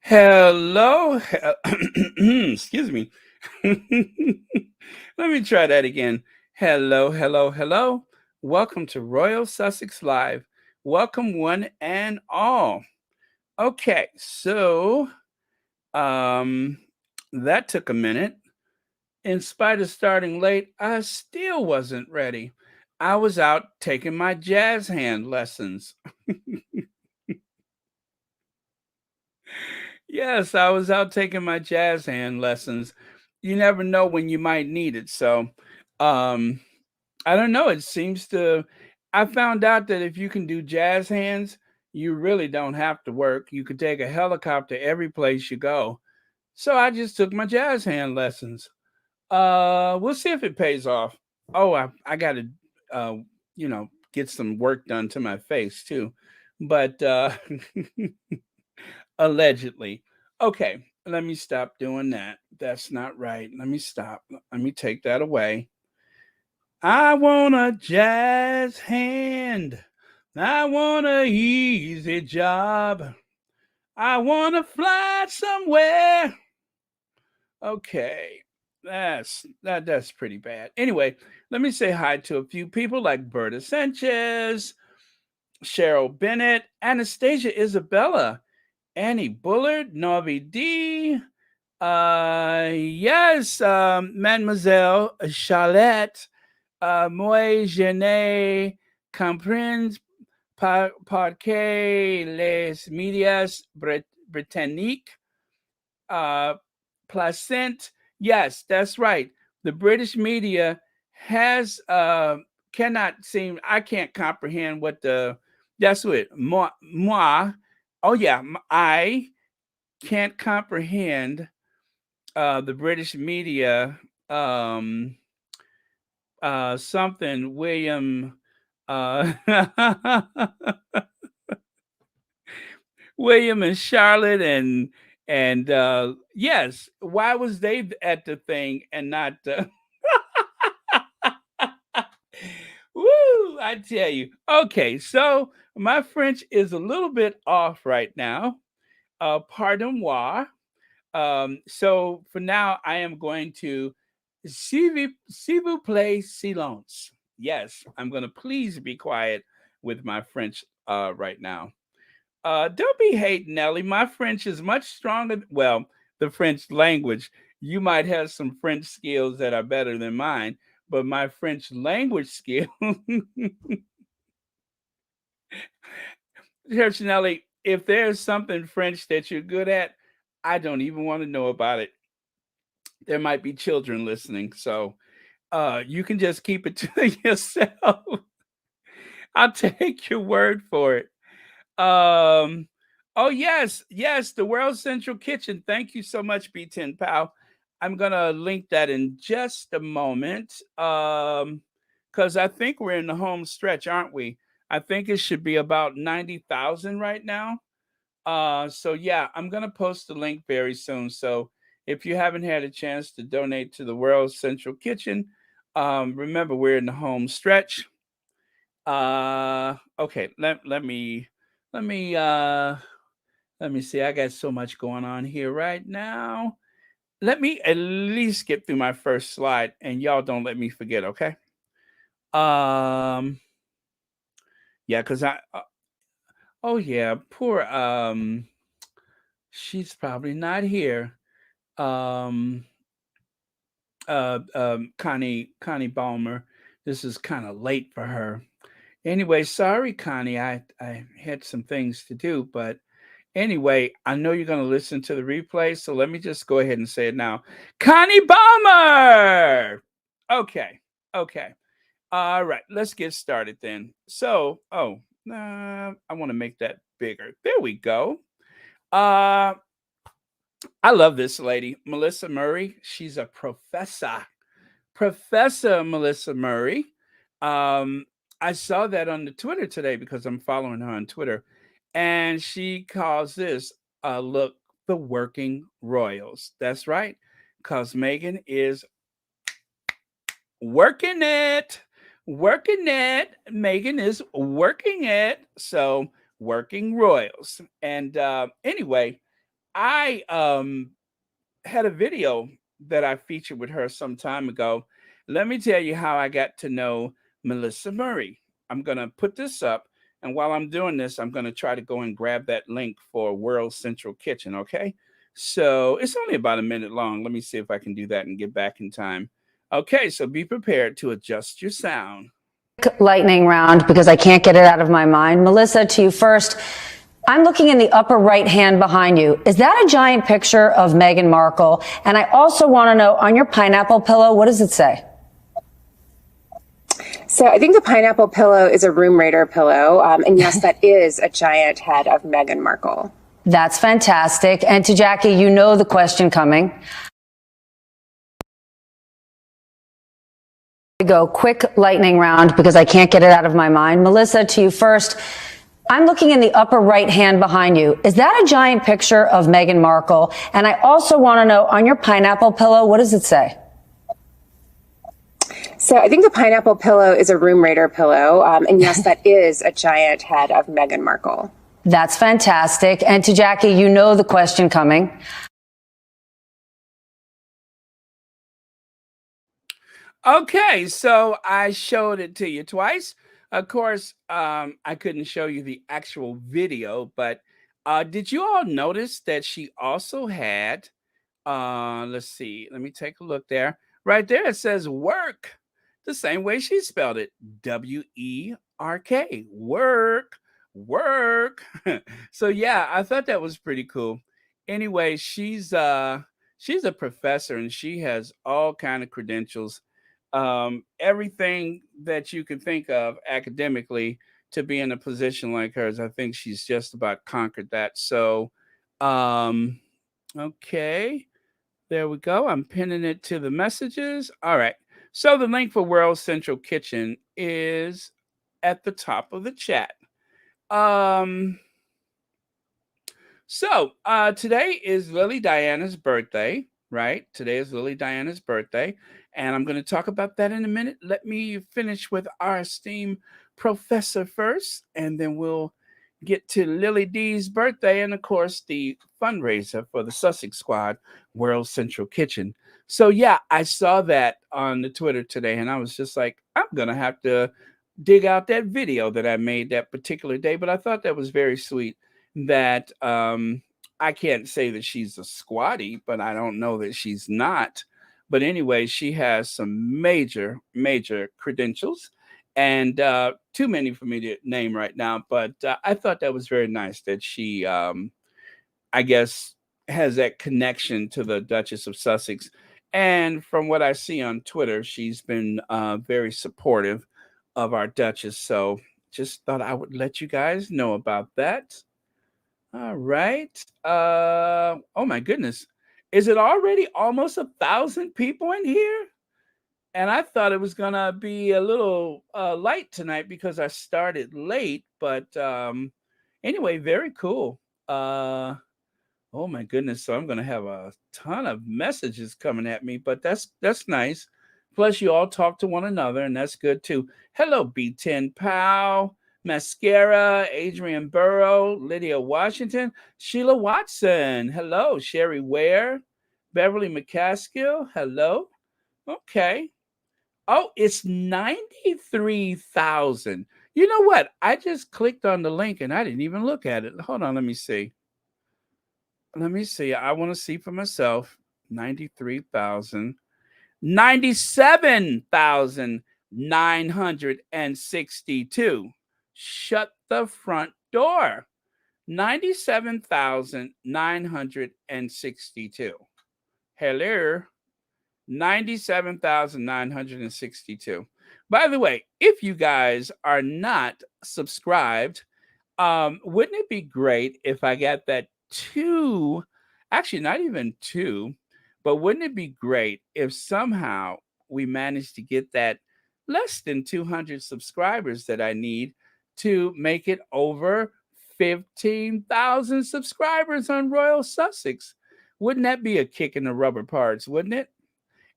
Hello. Excuse me. Let me try that again. Hello, hello, hello. Welcome to Royal Sussex Live. Welcome, one and all. Okay, so um, that took a minute. In spite of starting late, I still wasn't ready. I was out taking my jazz hand lessons. Yes, I was out taking my jazz hand lessons. You never know when you might need it. So, um, I don't know. It seems to, I found out that if you can do jazz hands, you really don't have to work. You could take a helicopter every place you go. So I just took my jazz hand lessons. We'll see if it pays off. Oh, I got to, uh, get some work done to my face too. But allegedly. Okay, let me stop doing that. That's not right. Let me stop. Let me take that away. I want a jazz hand. I want a easy job. I want to fly somewhere. Okay. That's pretty bad. Anyway, let me say hi to a few people like Berta Sanchez, Cheryl Bennett, Anastasia Isabella, Annie Bullard, Novi D. Yes, Mademoiselle Charlotte, moi je ne comprends pas que les médias britanniques placent. Yes, that's right. The British media has cannot seem. I can't comprehend what the. That's what moi. Oh yeah, I can't comprehend the British media, um, something William, uh, William and Charlotte and yes, why was they at the thing and not? Woo! I tell you. Okay, so my French is a little bit off right now. Pardon moi. So for now, I am going to s'il vous plaît, silence. Yes, I'm going to please be quiet with my French right now. Don't be hating, Nelly. My French is much stronger. Well, the French language. You might have some French skills that are better than mine, but my French language skill, Church Nelly, if there's something French that you're good at, I don't even want to know about it. There might be children listening, so you can just keep it to yourself. I'll take your word for it. Um, Oh yes, yes, the World Central Kitchen. Thank you so much, B10 Pal. I'm gonna link that in just a moment. Because I think we're in the home stretch, aren't we? I think it should be about 90,000 right now. So yeah, I'm gonna post the link very soon. So if you haven't had a chance to donate to the World Central Kitchen, remember we're in the home stretch. Okay, let me let me see. I got so much going on here right now. Let me at least get through my first slide, and y'all don't let me forget, okay? Um, yeah, cause oh yeah, poor she's probably not here. Um, Connie Balmer. This is kind of late for her. Anyway, sorry, Connie. I had some things to do, but anyway, I know you're going to listen to the replay, so let me just go ahead and say it now. Connie Balmer! Okay, okay. All right, let's get started then. So, I want to make that bigger. There we go. Uh, I love this lady, Melissa Murray. She's a professor. Professor Melissa Murray. Um, I saw that on the Twitter today because I'm following her on Twitter, and she calls this look the working royals. That's right, because Meghan is working it, working it. Meghan is working it. So working royals. And anyway, I had a video that I featured with her some time ago. Let me tell you how I got to know Melissa Murray. I'm going to put this up. And while I'm doing this, I'm going to try to go and grab that link for World Central Kitchen. Okay. So it's only about a minute long. Let me see if I can do that and get back in time. Okay. So be prepared to adjust your sound. Lightning round because I can't get it out of my mind. Melissa, to you first. I'm looking in the upper right hand behind you. Is that a giant picture of Meghan Markle? And I also want to know, on your pineapple pillow, what does it say? So I think the pineapple pillow is a room raider pillow. And yes, that is a giant head of Meghan Markle. That's fantastic. And to Jackie, you know the question coming. Go quick lightning round because I can't get it out of my mind. Melissa, to you first. I'm looking in the upper right hand behind you. Is that a giant picture of Meghan Markle? And I also want to know, on your pineapple pillow, what does it say? So I think the pineapple pillow is a room raider pillow. And yes, that is a giant head of Meghan Markle. That's fantastic. And to Jackie, you know the question coming. Okay, so I showed it to you twice. Of course, I couldn't show you the actual video, but did you all notice that she also had, let's see, let me take a look there. Right there, it says work, the same way she spelled it, WERK, work, work. So yeah, I thought that was pretty cool. Anyway, she's a professor and she has all kind of credentials, everything that you could think of academically to be in a position like hers. I think she's just about conquered that. So, um, okay, there we go. I'm pinning it to the messages. All right. So the link for World Central Kitchen is at the top of the chat. Um, today is Lily Diana's birthday, right? Today is Lily Diana's birthday, and I'm going to talk about that in a minute. Let me finish with our esteemed professor first, and then we'll get to Lily D's birthday and, of course, the fundraiser for the Sussex Squad, World Central Kitchen. So, yeah, I saw that on the Twitter today, and I was just like, I'm going to have to dig out that video that I made that particular day, but I thought that was very sweet that I can't say that she's a squatty, but I don't know that she's not. But anyway, she has some major, major credentials, and too many for me to name right now. But I thought that was very nice that she, I guess, has that connection to the Duchess of Sussex. And from what I see on Twitter, she's been very supportive of our Duchess. So just thought I would let you guys know about that. All right. Oh my goodness. Is it already almost 1,000 people in here? And I thought it was gonna be a little light tonight because I started late. But anyway, very cool. Uh, oh my goodness! So I'm gonna have a ton of messages coming at me, but that's nice. Plus, you all talk to one another, and that's good too. Hello, B10 Pal, Mascara, Adrian Burrow, Lydia Washington, Sheila Watson. Hello, Sherry Ware, Beverly McCaskill. Hello. Okay. Oh, it's 93,000. You know what? I just clicked on the link and I didn't even look at it. Hold on, let me see. Let me see. I want to see for myself. 93,000. 97,962. Shut the front door. 97,962. Hello. 97,962. By the way, if you guys are not subscribed, wouldn't it be great if I got that two, actually not even two, but wouldn't it be great if somehow we managed to get that less than 200 subscribers that I need to make it over 15,000 subscribers on Royal Sussex? Wouldn't that be a kick in the rubber parts, wouldn't it?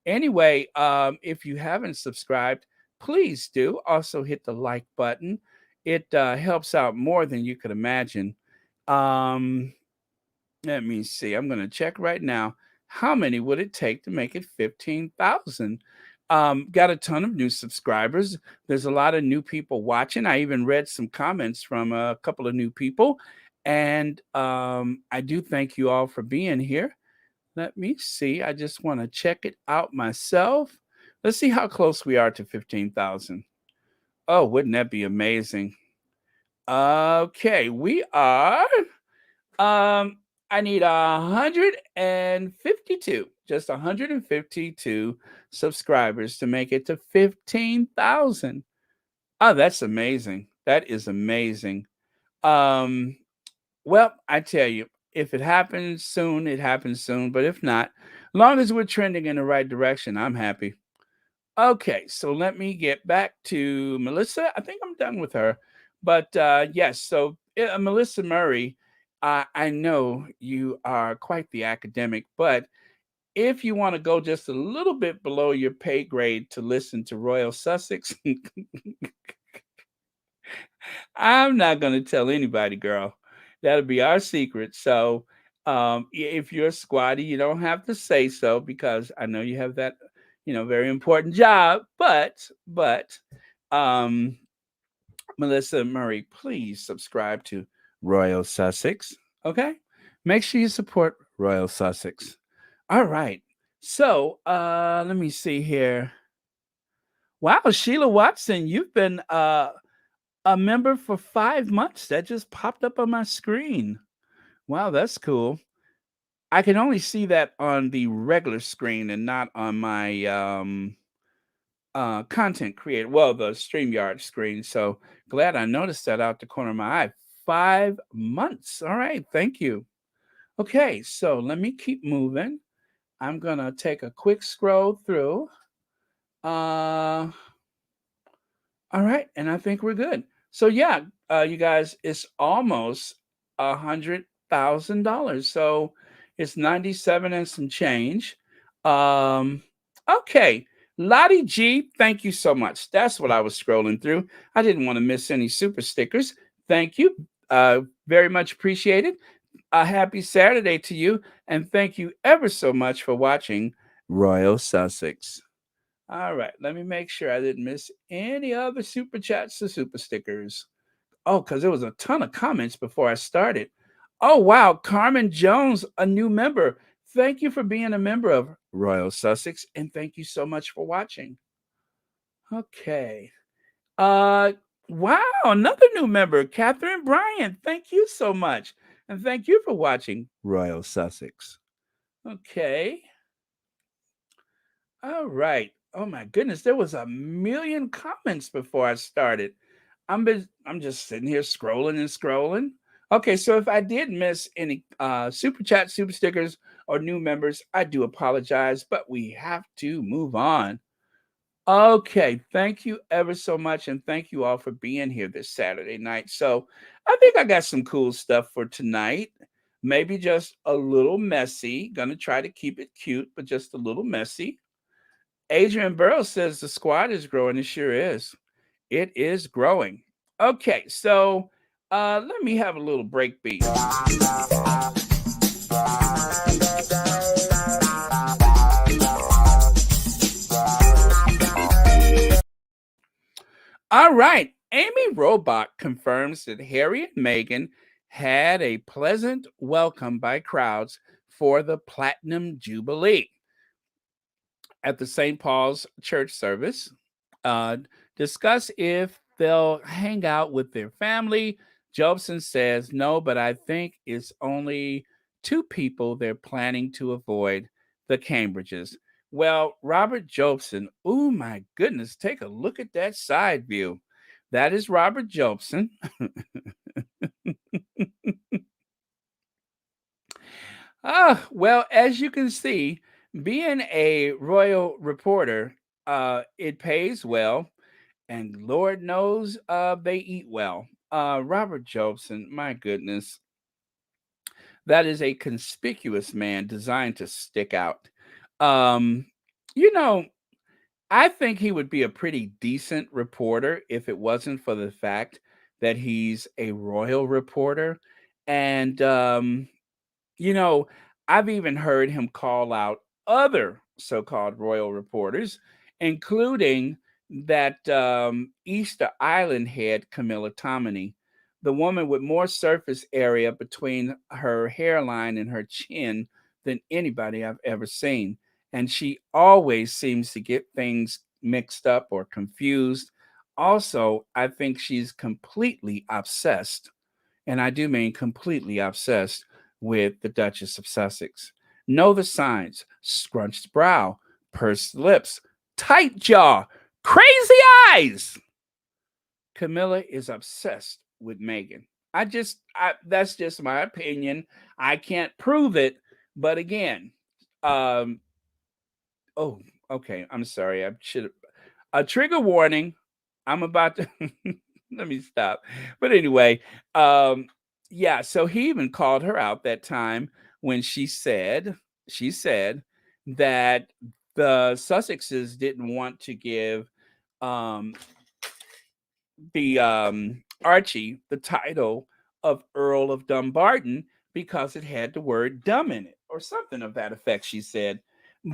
Anyway, if you haven't subscribed, please do. Also hit the like button. It helps out more than you could imagine. Um, Let me see. I'm going to check right now. How many would it take to make it 15,000? Got a ton of new subscribers. There's a lot of new people watching. I even read some comments from a couple of new people. And I do thank you all for being here. Let me see. I just want to check it out myself. Let's see how close we are to 15,000. Oh, wouldn't that be amazing? Okay, we are. Um, I need 152, just 152 subscribers to make it to 15,000. Oh, that's amazing. That is amazing. Um, well, I tell you, if it happens soon, it happens soon. But if not, long as we're trending in the right direction, I'm happy. Okay, so let me get back to Melissa. I think I'm done with her. But yes, so Melissa Murray, I know you are quite the academic, but if you want to go just a little bit below your pay grade to listen to Royal Sussex, I'm not going to tell anybody, girl. That'll be our secret. So, if you're squatty, you don't have to say so because I know you have that, very important job. But, um, Melissa Murray, please subscribe to Royal Sussex. Okay, make sure you support Royal Sussex. All right. So, let me see here. Wow, Sheila Watson, you've been a member for 5 months. That just popped up on my screen. Wow, that's cool. I can only see that on the regular screen and not on my, content creator the StreamYard screen, so glad I noticed that out the corner of my eye. 5 months. Alright, thank you. Okay, so let me keep moving. I'm gonna take a quick scroll through. Uh All right, and I think we're good. So yeah, you guys, it's almost $100,000. So it's 97 and some change. Um, okay, Lottie G, thank you so much. That's what I was scrolling through. I didn't want to miss any super stickers. Thank you, very much appreciated. A happy Saturday to you, and thank you ever so much for watching Royal Sussex. All right, let me make sure I didn't miss any other super chats or super stickers. Oh, because there was a ton of comments before I started. Oh, wow. Carmen Jones, a new member. Thank you for being a member of Royal Sussex, and thank you so much for watching. Okay. Uh, wow, another new member, Catherine Bryant. Thank you so much. And thank you for watching Royal Sussex. Okay. All right. Oh my goodness, there was a million comments before I started. I'm just sitting here scrolling and scrolling. Okay, so if I did miss any super chat, super stickers, or new members, I do apologize, but we have to move on. Okay, thank you ever so much, and thank you all for being here this Saturday night. So, I think I got some cool stuff for tonight. Maybe just a little messy. Gonna try to keep it cute, but just a little messy. Adrian Burrows says the squad is growing. It sure is. It is growing. Okay, so let me have a little break beat. All right. Amy Robach confirms that Harry and Meghan had a pleasant welcome by crowds for the Platinum Jubilee at the St. Paul's church service. Uh, discuss if they'll hang out with their family. Jobson says no, but I think it's only two people they're planning to avoid, the Cambridges. Well, Robert Jobson, oh my goodness, take a look at that side view. That is Robert Jobson. Well, as you can see, being a royal reporter, it pays well, and Lord knows they eat well. Robert Jobson, my goodness, that is a conspicuous man designed to stick out. Um, you know, I think he would be a pretty decent reporter if it wasn't for the fact that he's a royal reporter. And you know, I've even heard him call out other so called royal reporters, including that Easter Island head, Camilla Tominey, the woman with more surface area between her hairline and her chin than anybody I've ever seen. And she always seems to get things mixed up or confused. Also, I think she's completely obsessed, and I do mean completely obsessed, with the Duchess of Sussex. Know the signs: scrunched brow, pursed lips, tight jaw, crazy eyes. Camilla is obsessed with Meghan. That's just my opinion. I can't prove it, but again, um, oh, okay. I'm sorry. I should a trigger warning. I'm about to let me stop. But anyway, yeah, so he even called her out that time when she said that the Sussexes didn't want to give um the Archie the title of Earl of Dumbarton because it had the word dumb in it or something of that effect, she said.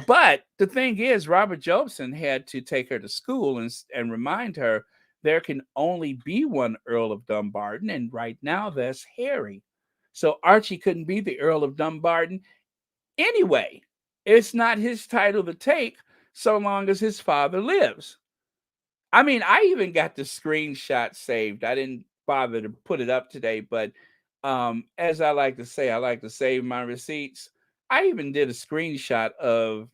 But the thing is, Robert Jobson had to take her to school and remind her there can only be one Earl of Dumbarton, and right now that's Harry. So Archie couldn't be the Earl of Dumbarton anyway. It's not his title to take so long as his father lives. I mean, I even got the screenshot saved. I didn't bother to put it up today, but as I like to say, I like to save my receipts. I even did a screenshot of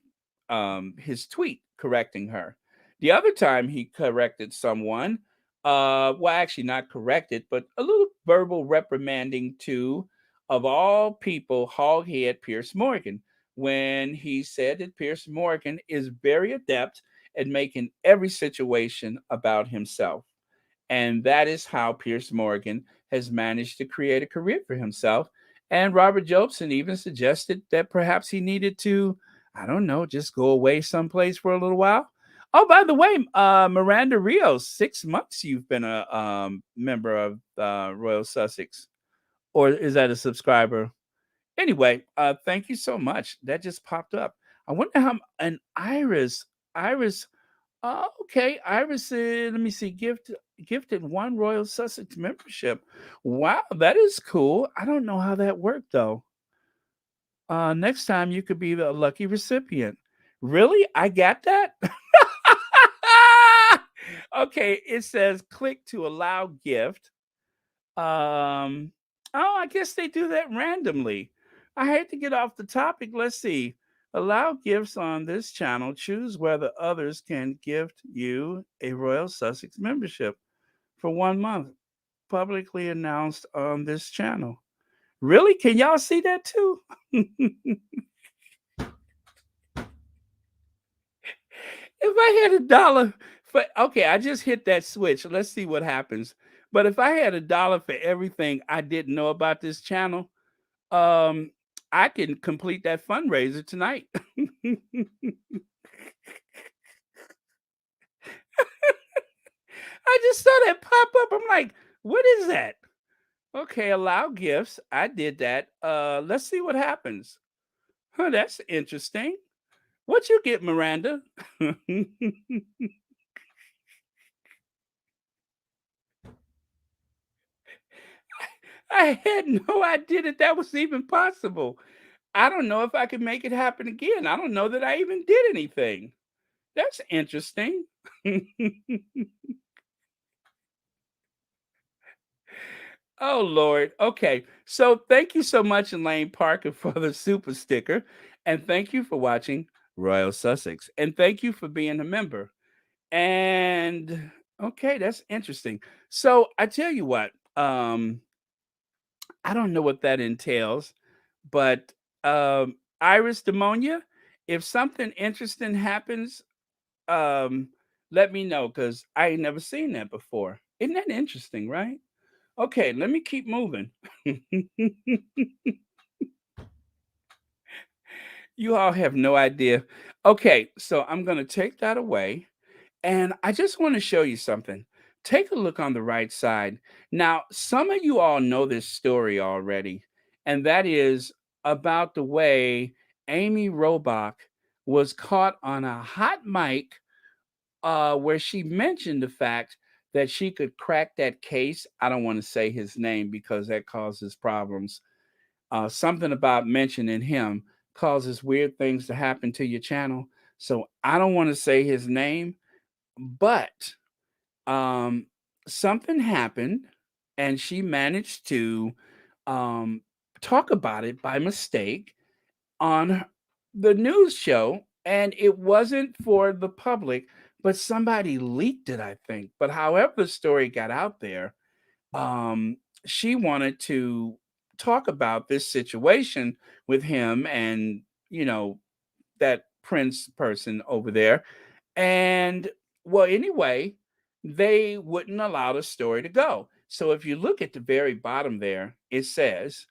his tweet correcting her. The other time he corrected someone, well, actually not corrected, but a little verbal reprimanding to, of all people, hoghead Pierce Morgan, when he said that Pierce Morgan is very adept at making every situation about himself. And that is how Pierce Morgan has managed to create a career for himself. And Robert Jobson even suggested that perhaps he needed to, I don't know, just go away someplace for a little while. Oh, by the way, Miranda Rios, 6 months you've been a member of Royal Sussex. Or is that a subscriber? Anyway, thank you so much. That just popped up. I wonder how, and Iris, okay, Iris, let me see, gifted one Royal Sussex membership. Wow, that is cool. I don't know how that worked though. Next time you could be the lucky recipient. Really? I got that? Okay, it says click to allow gift. Um, oh, I guess they do that randomly. I hate to get off the topic. Let's see. Allow gifts on this channel. Choose whether others can gift you a Royal Sussex membership for 1 month. publicly announced on this channel. Really? Can y'all see that too? If I had $1 for okay, I just hit that switch. Let's see what happens. But if I had $1 for everything I didn't know about this channel, um, I can complete that fundraiser tonight. I just saw that pop up. I'm like, what is that? Okay, allow gifts. I did that. Let's see what happens. Huh, that's interesting. What you get, Miranda? I had no idea that that was even possible. I don't know if I could make it happen again. I don't know that I even did anything. That's interesting. Oh Lord. Okay. So thank you so much, Elaine Parker, for the super sticker. And thank you for watching Royal Sussex. And thank you for being a member. And okay, that's interesting. So I tell you what, I don't know what that entails, but Iris Demonia, if something interesting happens, um, let me know because I ain't never seen that before. Isn't that interesting, right? Okay, let me keep moving. You all have no idea. Okay, so I'm going to take that away. And I just want to show you something. Take a look on the right side. Now, some of you all know this story already, and that is about the way Amy Robach was caught on a hot mic where she mentioned the fact that she could crack that case. I don't want to say his name because that causes problems. Something about mentioning him causes weird things to happen to your channel. So I don't want to say his name, but um, something happened and she managed to um, talk about it by mistake on the news show. And it wasn't for the public, but somebody leaked it, I think. But however the story got out there, um, she wanted to talk about this situation with him and, you know, that Prince person over there. And well, anyway, they wouldn't allow the story to go. So if you look at the very bottom there, it says,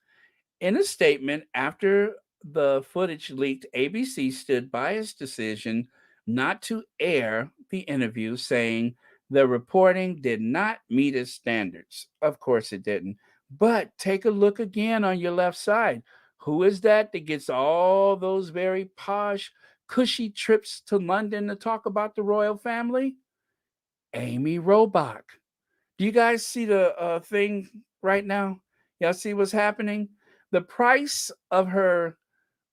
in a statement after the footage leaked, ABC stood by its decision not to air the interview, saying the reporting did not meet its standards. Of course, it didn't. But take a look again on your left side. Who is that that gets all those very posh, cushy trips to London to talk about the royal family? Amy Robach. Do you guys see the thing right now? Y'all see what's happening? The price of her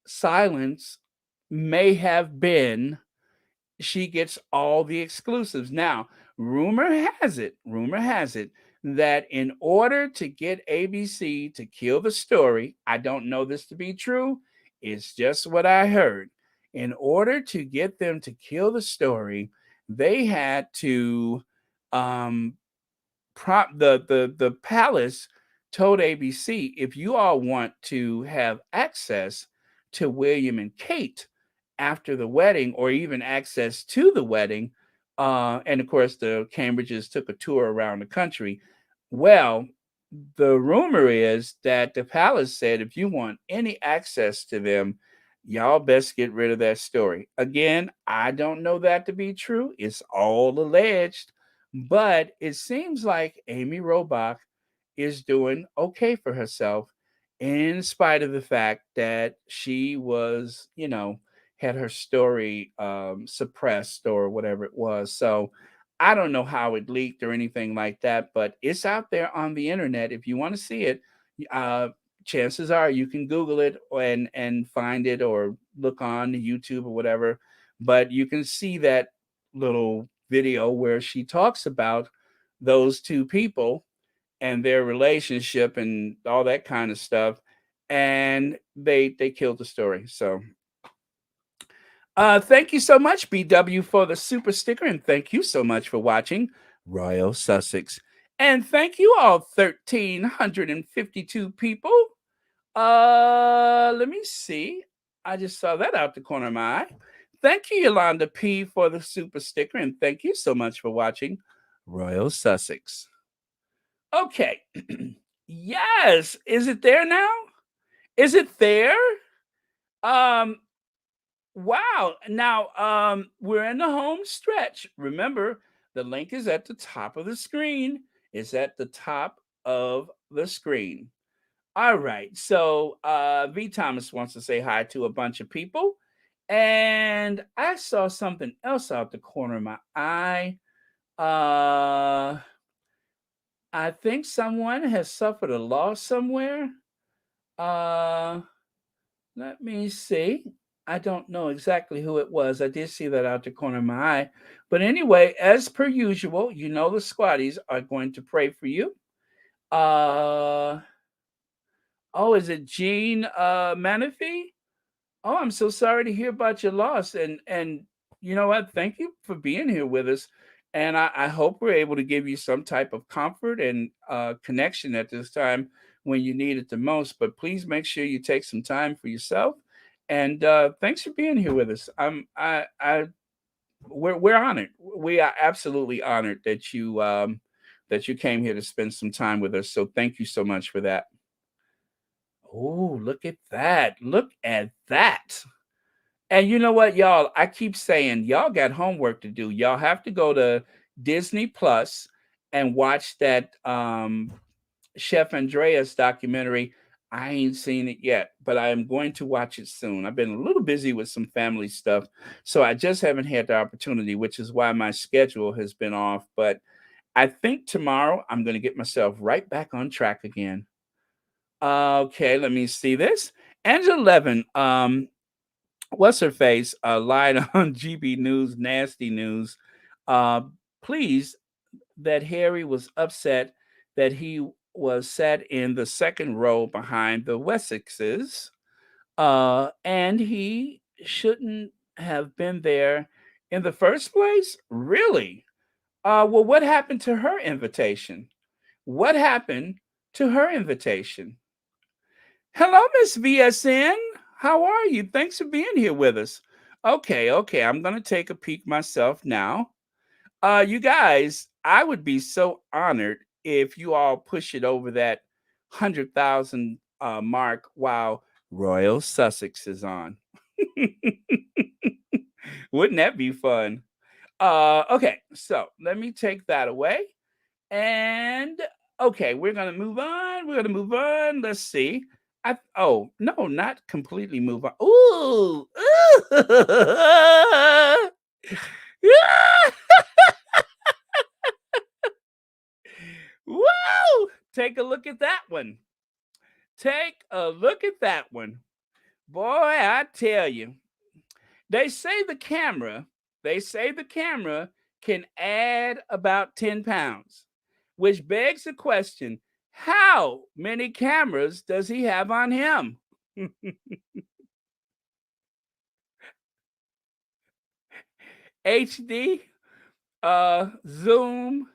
silence may have been she gets all the exclusives. Now, rumor has it that in order to get ABC to kill the story, I don't know this to be true, it's just what I heard. In order to get them to kill the story, they had to um, the palace told ABC, if you all want to have access to William and Kate after the wedding, or even access to the wedding, and of course the Cambridges took a tour around the country. Well, the rumor is that the palace said, if you want any access to them, y'all best get rid of that story. Again, I don't know that to be true. It's all alleged. But it seems like Amy Robach is doing okay for herself in spite of the fact that she was, had her story suppressed or whatever it was. So I don't know how it leaked or anything like that, but it's out there on the internet. If you want to see it, uh, chances are you can Google it and find it or look on YouTube or whatever. But you can see that little video where she talks about those two people and their relationship and all that kind of stuff, and they killed the story. So thank you so much, BW, for the super sticker, and thank you so much for watching Royal Sussex. And thank you all, 1,352 people. Let me see. I just saw that out the corner of my eye. Thank you, Yolanda P, for the super sticker, and thank you so much for watching Royal Sussex. Okay. Yes. Is it there now? Is it there? Um, wow. Now, we're in the home stretch. Remember, the link is at the top of the screen. It's at the top of the screen. All right. So V Thomas wants to say hi to a bunch of people. And I saw something else out the corner of my eye. Uh I think someone has suffered a loss somewhere. Uh Let me see. I don't know exactly who it was. I did see that out the corner of my eye. But anyway, as per usual, you know the squatties are going to pray for you. Uh oh, is it Jean Menifee? Oh, I'm so sorry to hear about your loss. And you know what? Thank you for being here with us. And I hope we're able to give you some type of comfort and connection at this time when you need it the most. But please make sure you take some time for yourself. And thanks for being here with us. We're honored. We are absolutely honored that you came here to spend some time with us. So thank you so much for that. Oh, look at that! Look at that! And you know what, y'all? I keep saying y'all got homework to do. Y'all have to go to Disney Plus and watch that Chef Andreas documentary. I ain't seen it yet, but I am going to watch it soon. I've been a little busy with some family stuff, so I just haven't had the opportunity, which is why my schedule has been off. But I think tomorrow I'm going to get myself right back on track again. Okay, let me see this. Angela Levin, what's her face lied on GB News, nasty news, uh, please, that Harry was upset that he was sat in the second row behind the Wessexes, and he shouldn't have been there in the first place. Really? Well, what happened to her invitation? What happened to her invitation? Hello, Miss VSN. How are you? Thanks for being here with us. Okay, I'm gonna take a peek myself now. You guys, I would be so honored if you all push it over that 100,000 mark while Royal Sussex is on. Wouldn't that be fun? Okay, so let me take that away. And okay, we're gonna move on. We're gonna move on. Let's see. Oh no, not completely move on. Ooh, woo! Take a look at that one. Take a look at that one. Boy, I tell you. They say the camera, they say the camera can add about 10 pounds, which begs the question, how many cameras does he have on him? HD, zoom,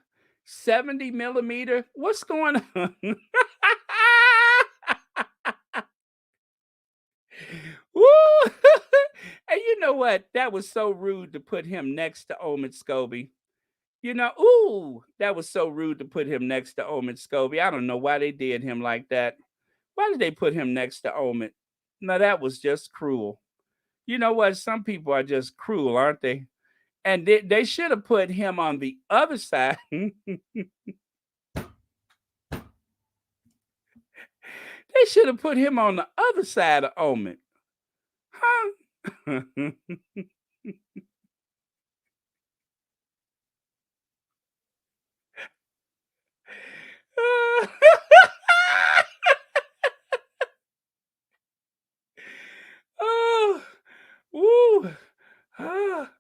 70 millimeter. What's going on? Woo! And you know what? That was so rude to put him next to Omid Scobie. Ooh, that was so rude to put him next to Omid Scobie. I don't know why they did him like that. Why did they put him next to Omid? Now that was just cruel. You know what? Some people are just cruel, aren't they? And they should have put him on the other side. They should have put him on the other side of Omid. Huh? Oh, woo. Ah.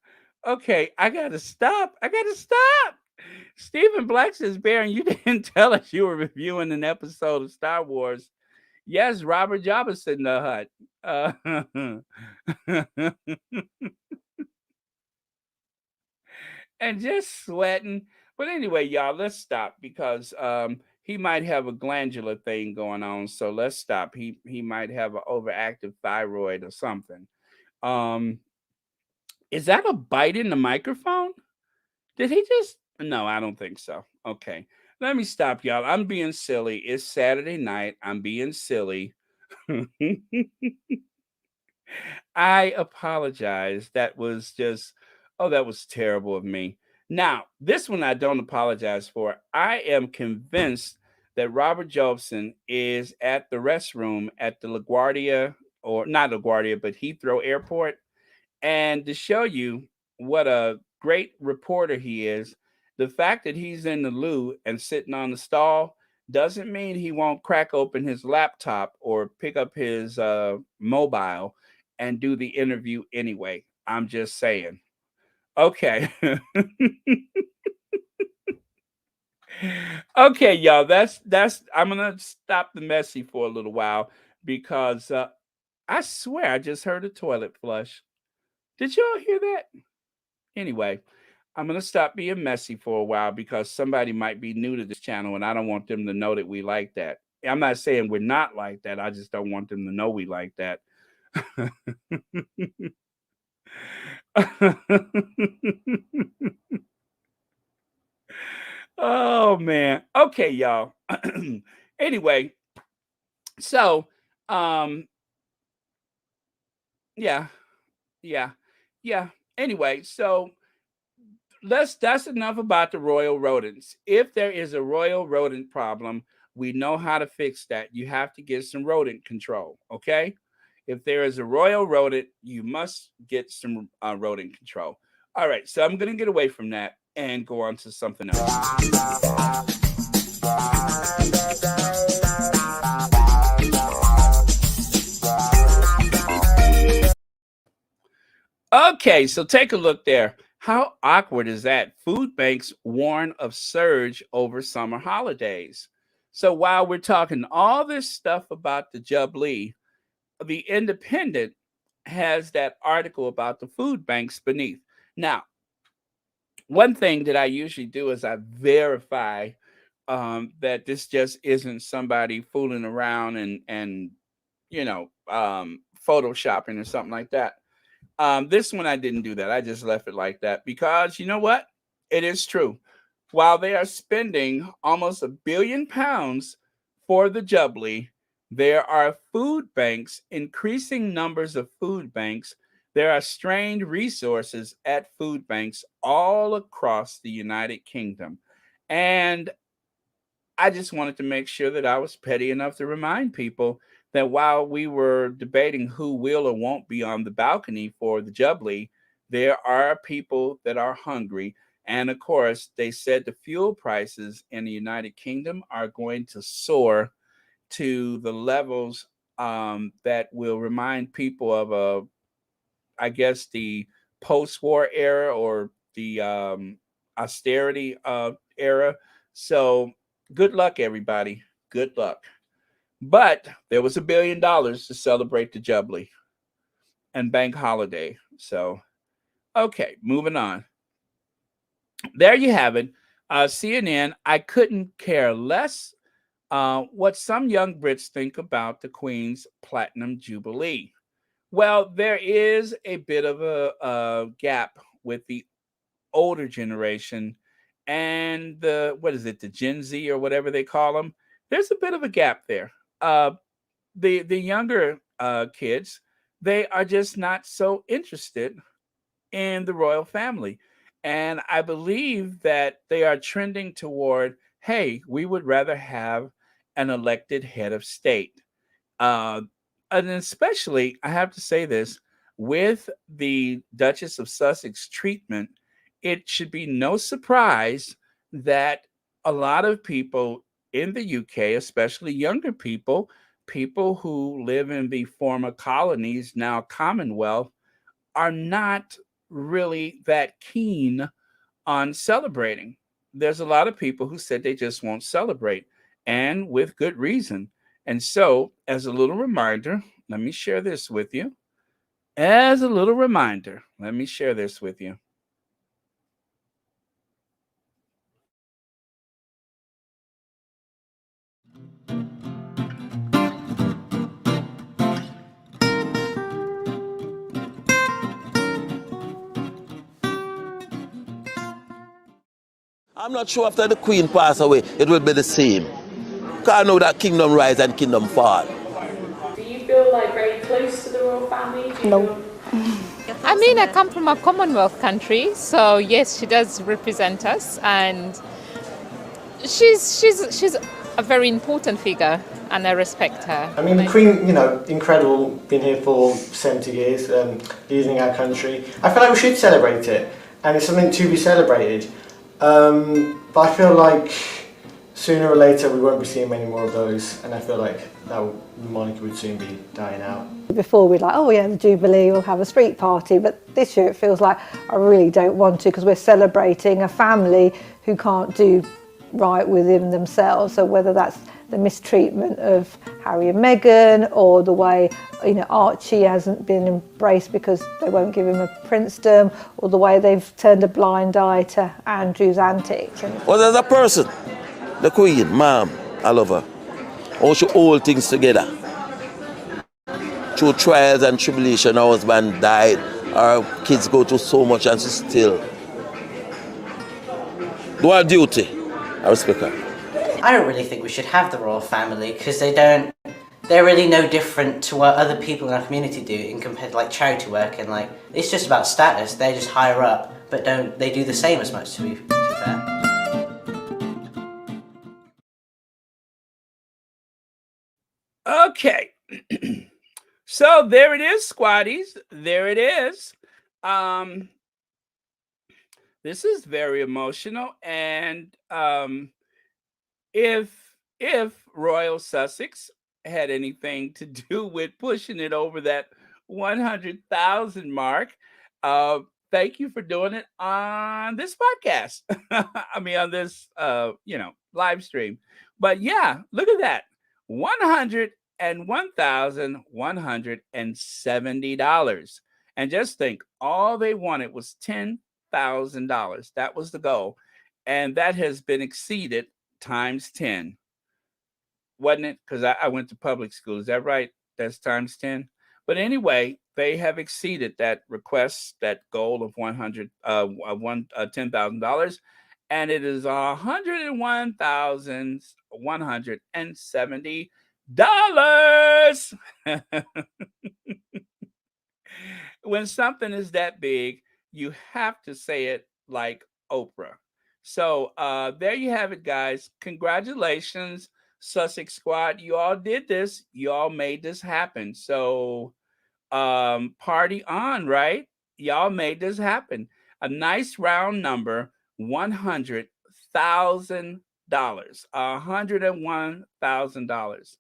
Okay, I gotta stop. I gotta stop. Stephen Black says, Baron, you didn't tell us you were reviewing an episode of Star Wars. Yes, Robert Jabba's in the hut. And just sweating. But anyway, y'all, let's stop because he might have a glandular thing going on. So let's stop. He might have an overactive thyroid or something. Um, is that a bite in the microphone? Did he just? No, I don't think so. Okay. Let me stop, y'all. I'm being silly. It's Saturday night. I'm being silly. I apologize. That was just, oh, that was terrible of me. Now, this one I don't apologize for. I am convinced that Robert Jobson is at the restroom at the LaGuardia, or not LaGuardia, but Heathrow Airport. And to show you what a great reporter he is, the fact that he's in the loo and sitting on the stall doesn't mean he won't crack open his laptop or pick up his mobile and do the interview anyway. I'm just saying. Okay. Okay, y'all. That's I'm gonna stop the messy for a little while because I swear I just heard a toilet flush. Did y'all hear that? Anyway, I'm going to stop being messy for a while because somebody might be new to this channel and I don't want them to know that we like that. I'm not saying we're not like that. I just don't want them to know we like that. Oh man. Okay, y'all. Anyway, so um yeah, yeah. Yeah. Anyway, so that's enough about the royal rodents. If there is a royal rodent problem, we know how to fix that. You have to get some rodent control, okay? If there is a royal rodent, you must get some rodent control. All right, so I'm going to get away from that and go on to something else. Okay, so take a look there. How awkward is that? Food banks warn of surge over summer holidays. So while we're talking all this stuff about the Jubilee, the Independent has that article about the food banks beneath. Now, one thing that I usually do is I verify that this just isn't somebody fooling around and photoshopping or something like that. This one I didn't do that. I just left it like that because you know what? It is true. While they are spending almost £1 billion for the Jubilee, there are food banks, increasing numbers of food banks. There are strained resources at food banks all across the United Kingdom. And I just wanted to make sure that I was petty enough to remind people that while we were debating who will or won't be on the balcony for the Jubilee, there are people that are hungry. And of course, they said the fuel prices in the United Kingdom are going to soar to the levels that will remind people of I guess, the post-war era or the austerity era. So good luck, everybody. Good luck. But there was $1 billion to celebrate the Jubilee and bank holiday. So, okay, moving on. There you have it. CNN, I couldn't care less what some young Brits think about the Queen's Platinum Jubilee. Well, there is a bit of a gap with the older generation and what is it, the Gen Z or whatever they call them. There's a bit of a gap there. The younger kids, they are just not so interested in the royal family, and I believe that they are trending toward, hey, we would rather have an elected head of state. Uh, and especially, I have to say this, with the Duchess of Sussex treatment, it should be no surprise that a lot of people in the UK, especially younger people, people who live in the former colonies, now Commonwealth, are not really that keen on celebrating. There's a lot of people who said they just won't celebrate, and with good reason. And so, as a little reminder, let me share this with you. As a little reminder, let me share this with you. I'm not sure after the Queen pass away, it will be the same. Because I know that kingdom rise and kingdom fall. Do you feel like very close to the royal family? No. I mean, I come from a Commonwealth country, so yes, she does represent us, and she's a very important figure, and I respect her. I mean, the Queen, incredible, been here for 70 years, leading our country. I feel like we should celebrate it, and it's something to be celebrated. But I feel like sooner or later we won't be seeing many more of those, and I feel like the monarchy would soon be dying out. Before we'd like, oh yeah, the Jubilee, we'll have a street party, but this year it feels like I really don't want to, because we're celebrating a family who can't do right within themselves. So whether that's the mistreatment of Harry and Meghan, or the way Archie hasn't been embraced because they won't give him a princedom, or the way they've turned a blind eye to Andrew's antics. Well, as a person, the Queen, ma'am, I love her. How she hold things together. Through trials and tribulation, her husband died, our kids go through so much, and she still do her duty. I respect her. I don't really think we should have the royal family, because they're really no different to what other people in our community do in compared to like charity work, and like it's just about status. They're just higher up, but they do the same as much, to be fair. Okay. So there it is, squaddies. There it is. This is very emotional, and if Royal Sussex had anything to do with pushing it over that 100,000 mark, thank you for doing it on this podcast. I mean, on this live stream. But yeah, look at that. $101,170. And just think, all they wanted was $10,000. That was the goal. And that has been exceeded times 10. Wasn't it? Because I went to public school. Is that right? That's times 10. But anyway, they have exceeded that request, that goal of $10,000. And it is $101,170. When something is that big, you have to say it like Oprah. So there you have it, guys. Congratulations, Sussex squad. You all did this. You all made this happen. So party on, right? Y'all made this happen. A nice round number, $100,000. $101,000.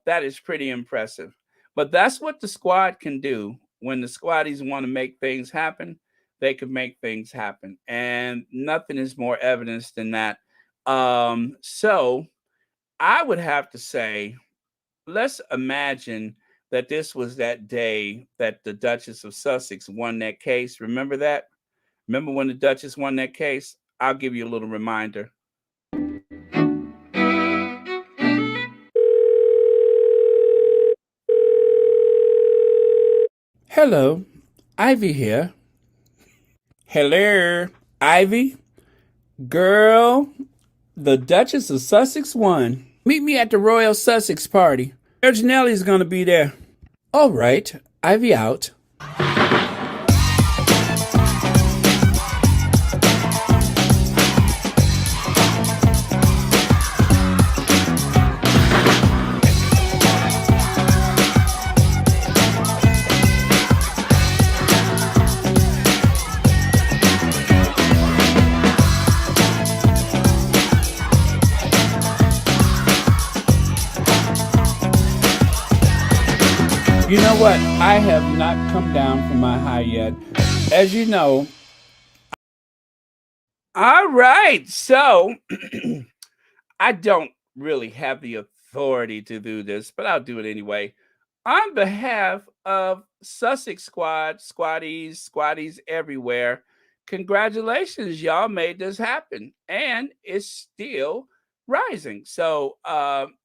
That is pretty impressive. But that's what the squad can do. When the squaddies want to make things happen, they can make things happen. And nothing is more evidence than that. So I would have to say, let's imagine that this was that day that the Duchess of Sussex won that case. Remember that? Remember when the Duchess won that case? I'll give you a little reminder. Hello, Ivy here. Hello, Ivy. Girl, the Duchess of Sussex won. Meet me at the Royal Sussex party. Serge Nelly's gonna be there. All right, Ivy out. You know what? I have not come down from my high yet. As you know. All right. So I don't really have the authority to do this, but I'll do it anyway. On behalf of Sussex squad, squaddies everywhere, congratulations. Y'all made this happen. And it's still rising. So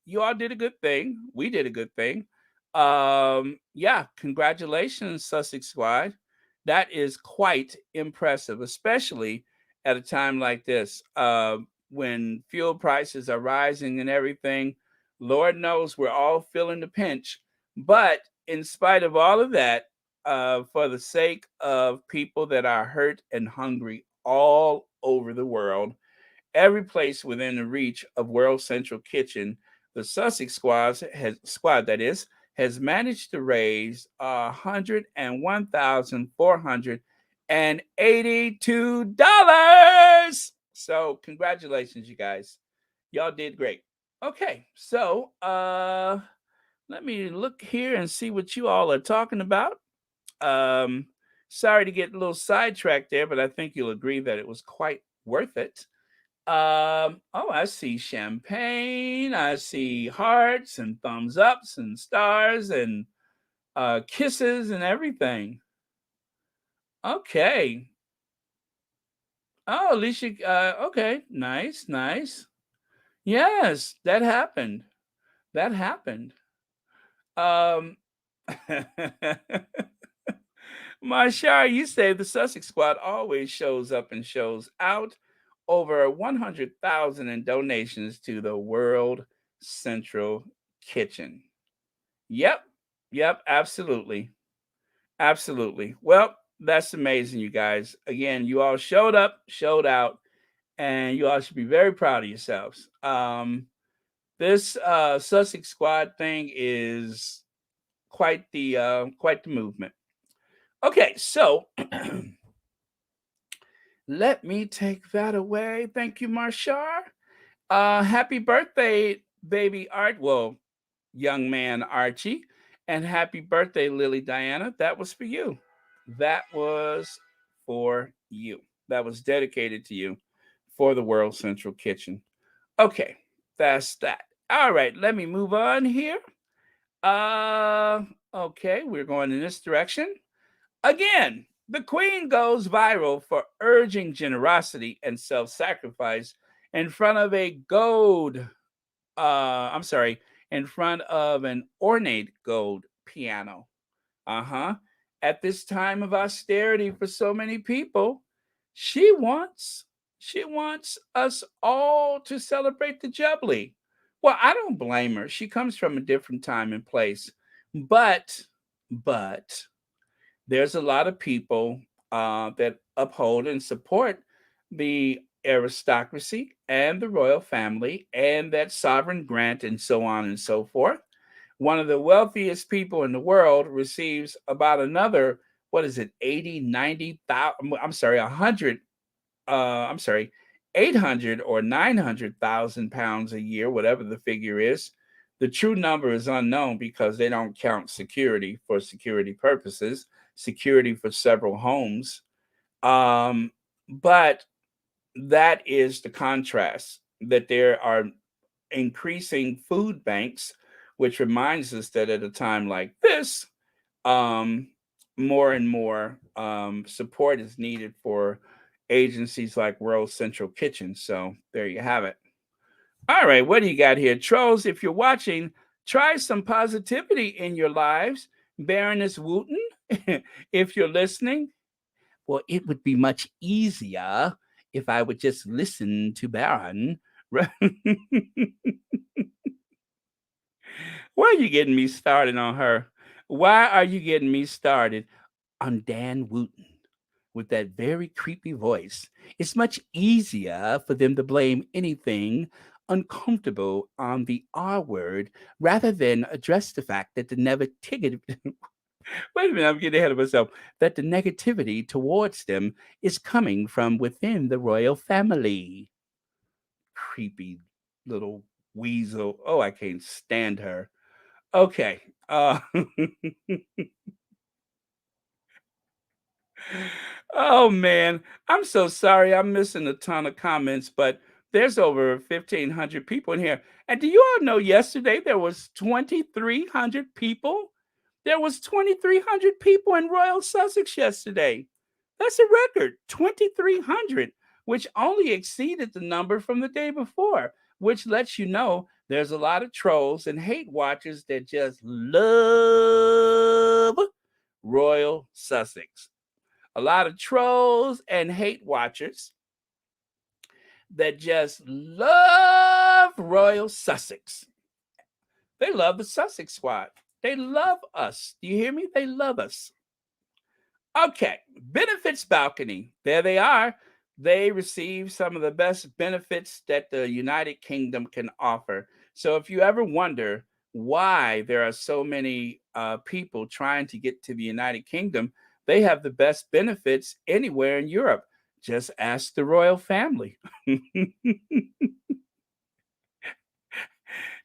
you all did a good thing. We did a good thing. Yeah, congratulations, Sussex squad. That is quite impressive, especially at a time like this, when fuel prices are rising and everything. Lord knows we're all feeling the pinch. But in spite of all of that, for the sake of people that are hurt and hungry all over the world, every place within the reach of World Central Kitchen, the Sussex squad that is has managed to raise $101,482. So congratulations, you guys. Y'all did great. Okay, so let me look here and see what you all are talking about. Um, Sorry to get a little sidetracked there, but I think you'll agree that it was quite worth it. Oh, I see champagne. I see hearts and thumbs ups and stars and kisses and everything. Okay. Oh, Alicia. Okay. Nice, nice. Yes, that happened. That happened. Um, Marshall, you say the Sussex squad always shows up and shows out. Over 100,000 in donations to the World Central Kitchen. Yep, yep, absolutely, absolutely. Well, that's amazing, you guys. Again, you all showed up, showed out, and you all should be very proud of yourselves. This Sussex squad thing is quite the movement. Okay, so let me take that away. Thank you, Marshar. Happy birthday, baby Art. Well, young man Archie. And happy birthday, Lily Diana. That was for you. That was for you. That was dedicated to you for the World Central Kitchen. Okay, that's that. All right, let me move on here. Uh, okay, we're going in this direction. Again, the Queen goes viral for urging generosity and self sacrifice in front of a gold, I'm sorry, in front of an ornate gold piano. Uh huh. At this time of austerity for so many people, she wants she wants us all to celebrate the Jubilee. Well, I don't blame her. She comes from a different time and place. But there's a lot of people that uphold and support the aristocracy and the royal family and that sovereign grant and so on and so forth. One of the wealthiest people in the world receives about another, what is it, 80, 90,000, I'm sorry, 100, I'm sorry, 800 or 900,000 pounds a year, whatever the figure is. The true number is unknown because they don't count security for security purposes, security for several homes. But that is the contrast that there are increasing food banks, which reminds us that at a time like this, um, more and more support is needed for agencies like World Central Kitchen. So there you have it. All right, what do you got here? Trolls, if you're watching, try some positivity in your lives. Baroness Wooten, if you're listening, well, it would be much easier if I would just listen to Baron. Why are you getting me started on her? Why are you getting me started on Dan Wooten with that very creepy voice? It's much easier for them to blame anything uncomfortable on the R word rather than address the fact that the negativity. Wait a minute, I'm getting ahead of myself. That the negativity towards them is coming from within the royal family. Creepy little weasel. Oh, I can't stand her. Okay. Oh man, I'm so sorry. I'm missing a ton of comments, but there's over 1,500 people in here. And do you all know yesterday there was 2,300 people? There was 2,300 people in Royal Sussex yesterday. That's a record, 2,300, which only exceeded the number from the day before, which lets you know there's a lot of trolls and hate watchers that just love Royal Sussex. A lot of trolls and hate watchers that just love Royal Sussex. They love the Sussex squad. They love us. Do you hear me? They love us. Okay, benefits balcony. There they are. They receive some of the best benefits that the United Kingdom can offer. So if you ever wonder why there are so many people trying to get to the United Kingdom, they have the best benefits anywhere in Europe. Just ask the royal family.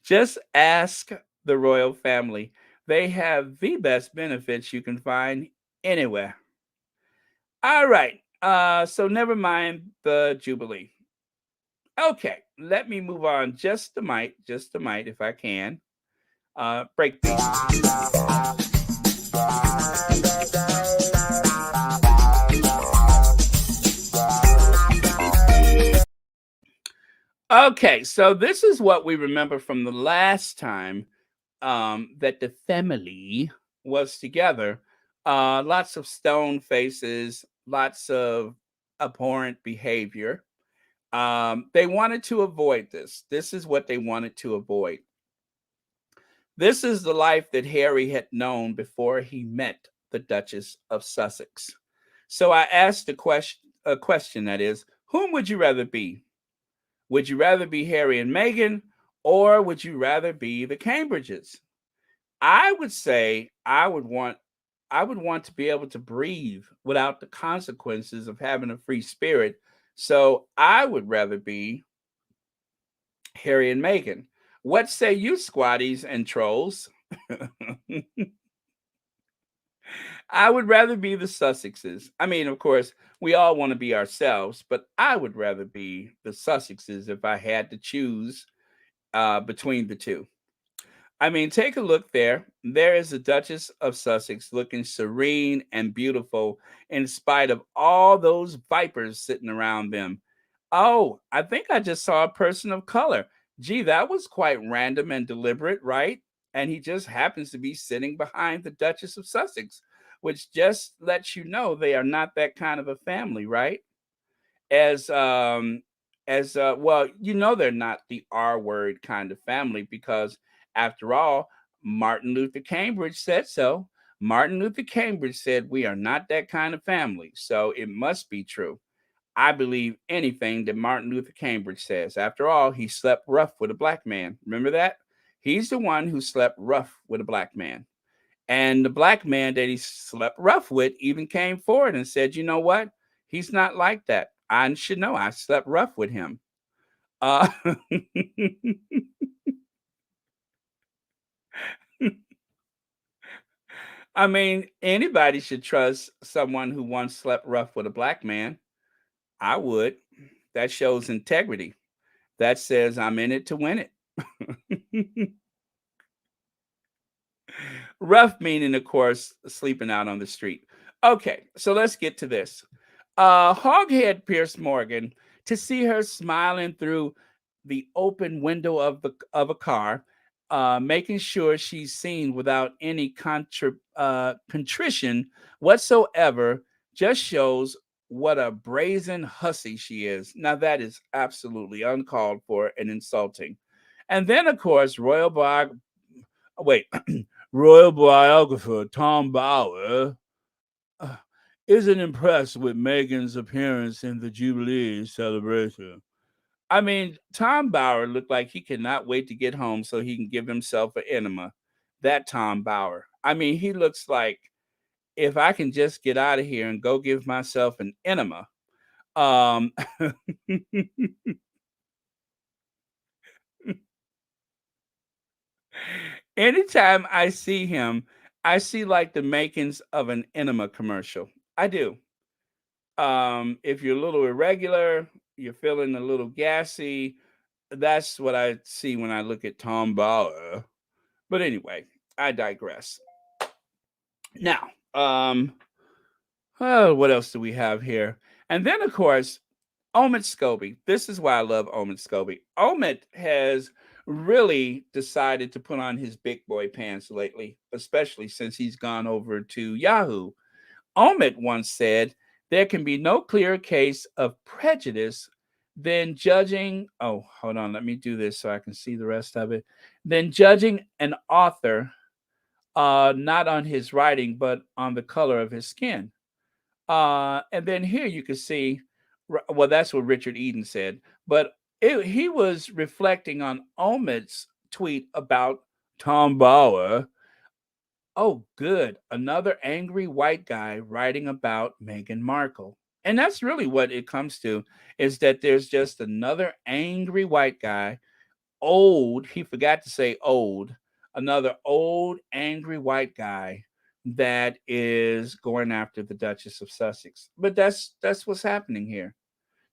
Just ask the royal family. They have the best benefits you can find anywhere. All right. So never mind the Jubilee. Okay, let me move on just a mite, if I can. Break beat. Okay, so this is what we remember from the last time that the family was together. Lots of stone faces, lots of abhorrent behavior. They wanted to avoid this. This is what they wanted to avoid. This is the life that Harry had known before he met the Duchess of Sussex. So I asked a question that is, whom would you rather be? Would you rather be Harry and Meghan, or would you rather be the Cambridges? I would say I would want to be able to breathe without the consequences of having a free spirit. So I would rather be Harry and Meghan. What say you, squatties and trolls? I would rather be the Sussexes. I mean, of course, we all want to be ourselves, but I would rather be the Sussexes if I had to choose between the two. I mean, take a look there. There is the Duchess of Sussex looking serene and beautiful in spite of all those vipers sitting around them. Oh, I think I just saw a person of color. Gee, that was quite random and deliberate, right? And he just happens to be sitting behind the Duchess of Sussex, which just lets you know they are not that kind of a family, right? As well, you know they're not the R word kind of family because after all, Martin Luther Cambridge said so. Martin Luther Cambridge said we are not that kind of family, so it must be true. I believe anything that Martin Luther Cambridge says. After all, he slept rough with a black man. Remember that? He's the one who slept rough with a black man. And the black man that he slept rough with even came forward and said, you know what? He's not like that. I should know I slept rough with him. Uh, I mean, anybody should trust someone who once slept rough with a black man. I would. That shows integrity. That says I'm in it to win it. Rough meaning, of course, sleeping out on the street. Okay, so let's get to this. Hoghead Pierce Morgan, to see her smiling through the open window of a car, making sure she's seen without any contrition whatsoever, just shows what a brazen hussy she is. Now that is absolutely uncalled for and insulting. And then, of course, royal biographer Tom Bower isn't impressed with Meghan's appearance in the Jubilee celebration. I mean, Tom Bower looked like he cannot wait to get home so he can give himself an enema. That Tom Bower. I mean, he looks like if I can just get out of here and go give myself an enema. Um, Anytime I see him, I see like the makings of an enema commercial. I do. If you're a little irregular, you're feeling a little gassy, that's what I see when I look at Tom Bauer. But anyway, I digress. Now, what else do we have here? And then, of course, Omid Scobie. This is why I love Omid Scobie. Omid has really decided to put on his big boy pants lately, especially since he's gone over to Yahoo. Omid once said, there can be no clearer case of prejudice Then judging, oh, hold on, let me do this so I can see the rest of it. Then judging an author not on his writing, but on the color of his skin. And then here you can see, well, that's what Richard Eden said, but he was reflecting on Omid's tweet about Tom Bauer. Oh, good. Another angry white guy writing about Meghan Markle. And that's really what it comes to, is that there's just another angry white guy, old, he forgot to say old, another old angry white guy that is going after the Duchess of Sussex. But that's what's happening here.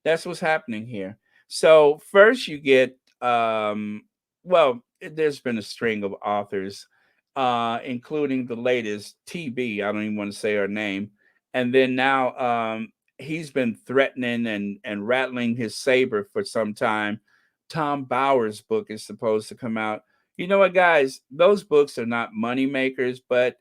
That's what's happening here. So first you get well, there's been a string of authors, including the latest TB. I don't even want to say her name. And then now he's been threatening and rattling his saber for some time. Tom Bauer's book is supposed to come out. You know what, guys? Those books are not money makers, but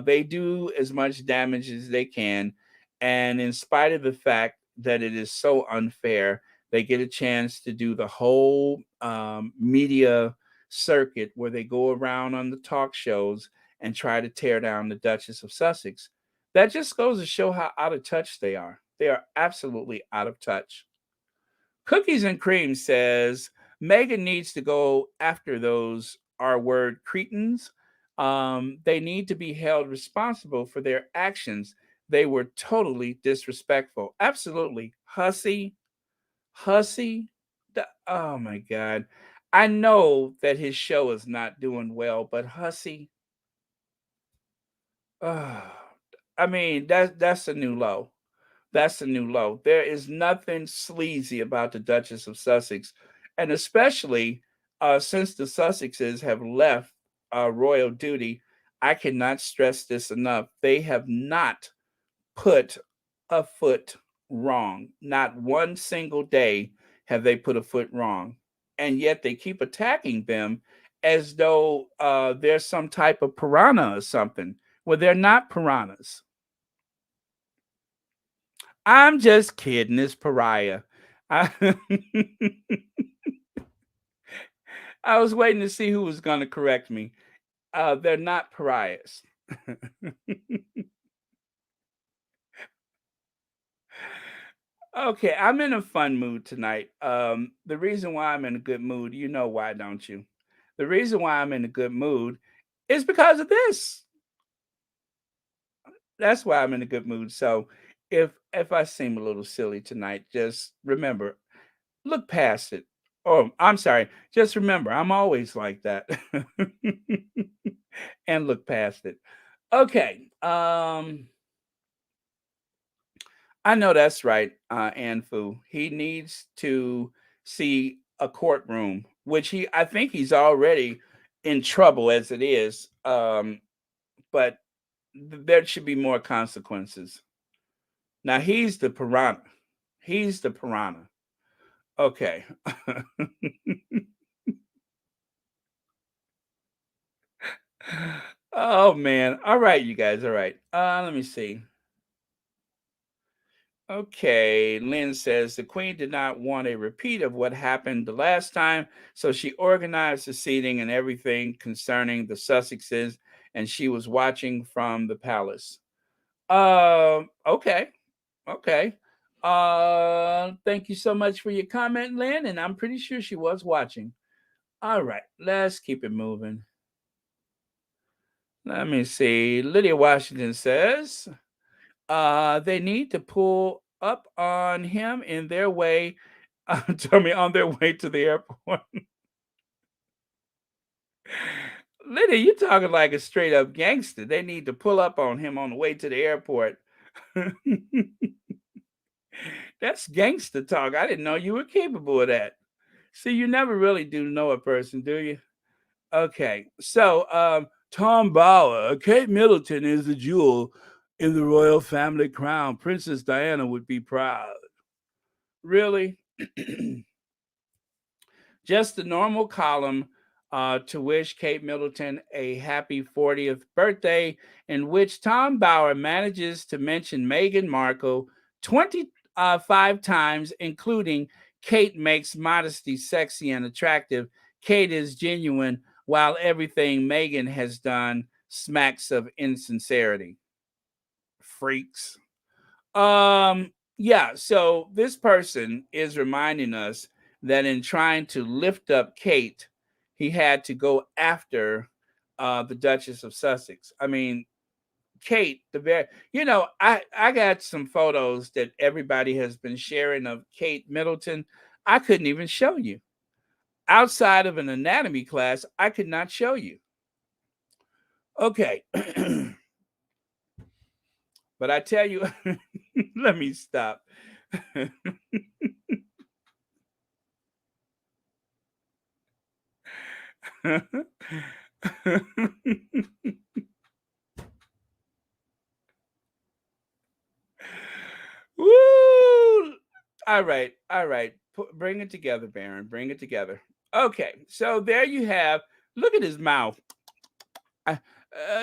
they do as much damage as they can. And in spite of the fact that it is so unfair, they get a chance to do the whole media circuit where they go around on the talk shows and try to tear down the Duchess of Sussex. That just goes to show how out of touch they are. They are absolutely out of touch. Cookies and Cream says Meghan needs to go after those R word cretins. They need to be held responsible for their actions. They were totally disrespectful. Absolutely. Hussy. Oh my God. I know that his show is not doing well, but Hussy. I mean, that's a new low. That's a new low. There is nothing sleazy about the Duchess of Sussex, and especially since the Sussexes have left royal duty. I cannot stress this enough. They have not put a foot wrong. Not one single day have they put a foot wrong. And yet they keep attacking them as though they're some type of piranha or something. Well, they're not piranhas. I'm just kidding. It's pariah. I, I was waiting to see who was going to correct me. They're not pariahs. Okay, I'm in a fun mood tonight. The reason why I'm in a good mood, you know why, don't you? The reason why I'm in a good mood is because of this. That's why I'm in a good mood. So if I seem a little silly tonight, just remember, look past it. Oh, I'm sorry. Just remember, I'm always like that. And look past it. Okay. I know that's right, Ann Fu. He needs to see a courtroom, which I think he's already in trouble as it is. But there should be more consequences. Now he's the piranha. He's the piranha. Okay. Oh man. All right, you guys. All right. Let me see. Okay, Lynn says the Queen did not want a repeat of what happened the last time, so she organized the seating and everything concerning the Sussexes, and she was watching from the palace. Okay, okay. Thank you so much for your comment, Lynn, and I'm pretty sure she was watching. All right, let's keep it moving. Let me see. Lydia Washington says, they need to pull up on him in their way, tell me on their way to the airport. Lydia, you talking like a straight up gangster. They need to pull up on him on the way to the airport. That's gangster talk. I didn't know you were capable of that. See, you never really do know a person, do you? Okay, so Tom Bauer, Kate Middleton is a jewel in the royal family crown. Princess Diana would be proud. Really? Just the normal column to wish Kate Middleton a happy 40th birthday, in which Tom Bauer manages to mention Meghan Markle 25 times, including Kate makes modesty sexy and attractive. Kate is genuine, while everything Meghan has done smacks of insincerity. Freaks. Yeah, so this person is reminding us that in trying to lift up Kate, he had to go after the Duchess of Sussex. I mean, Kate, I got some photos that everybody has been sharing of Kate Middleton. I couldn't even show you. Outside of an anatomy class, I could not show you. Okay. But I tell you, let me stop. Woo! All right, all right. Bring it together, Baron. Bring it together. Okay, so there you have. Look at his mouth.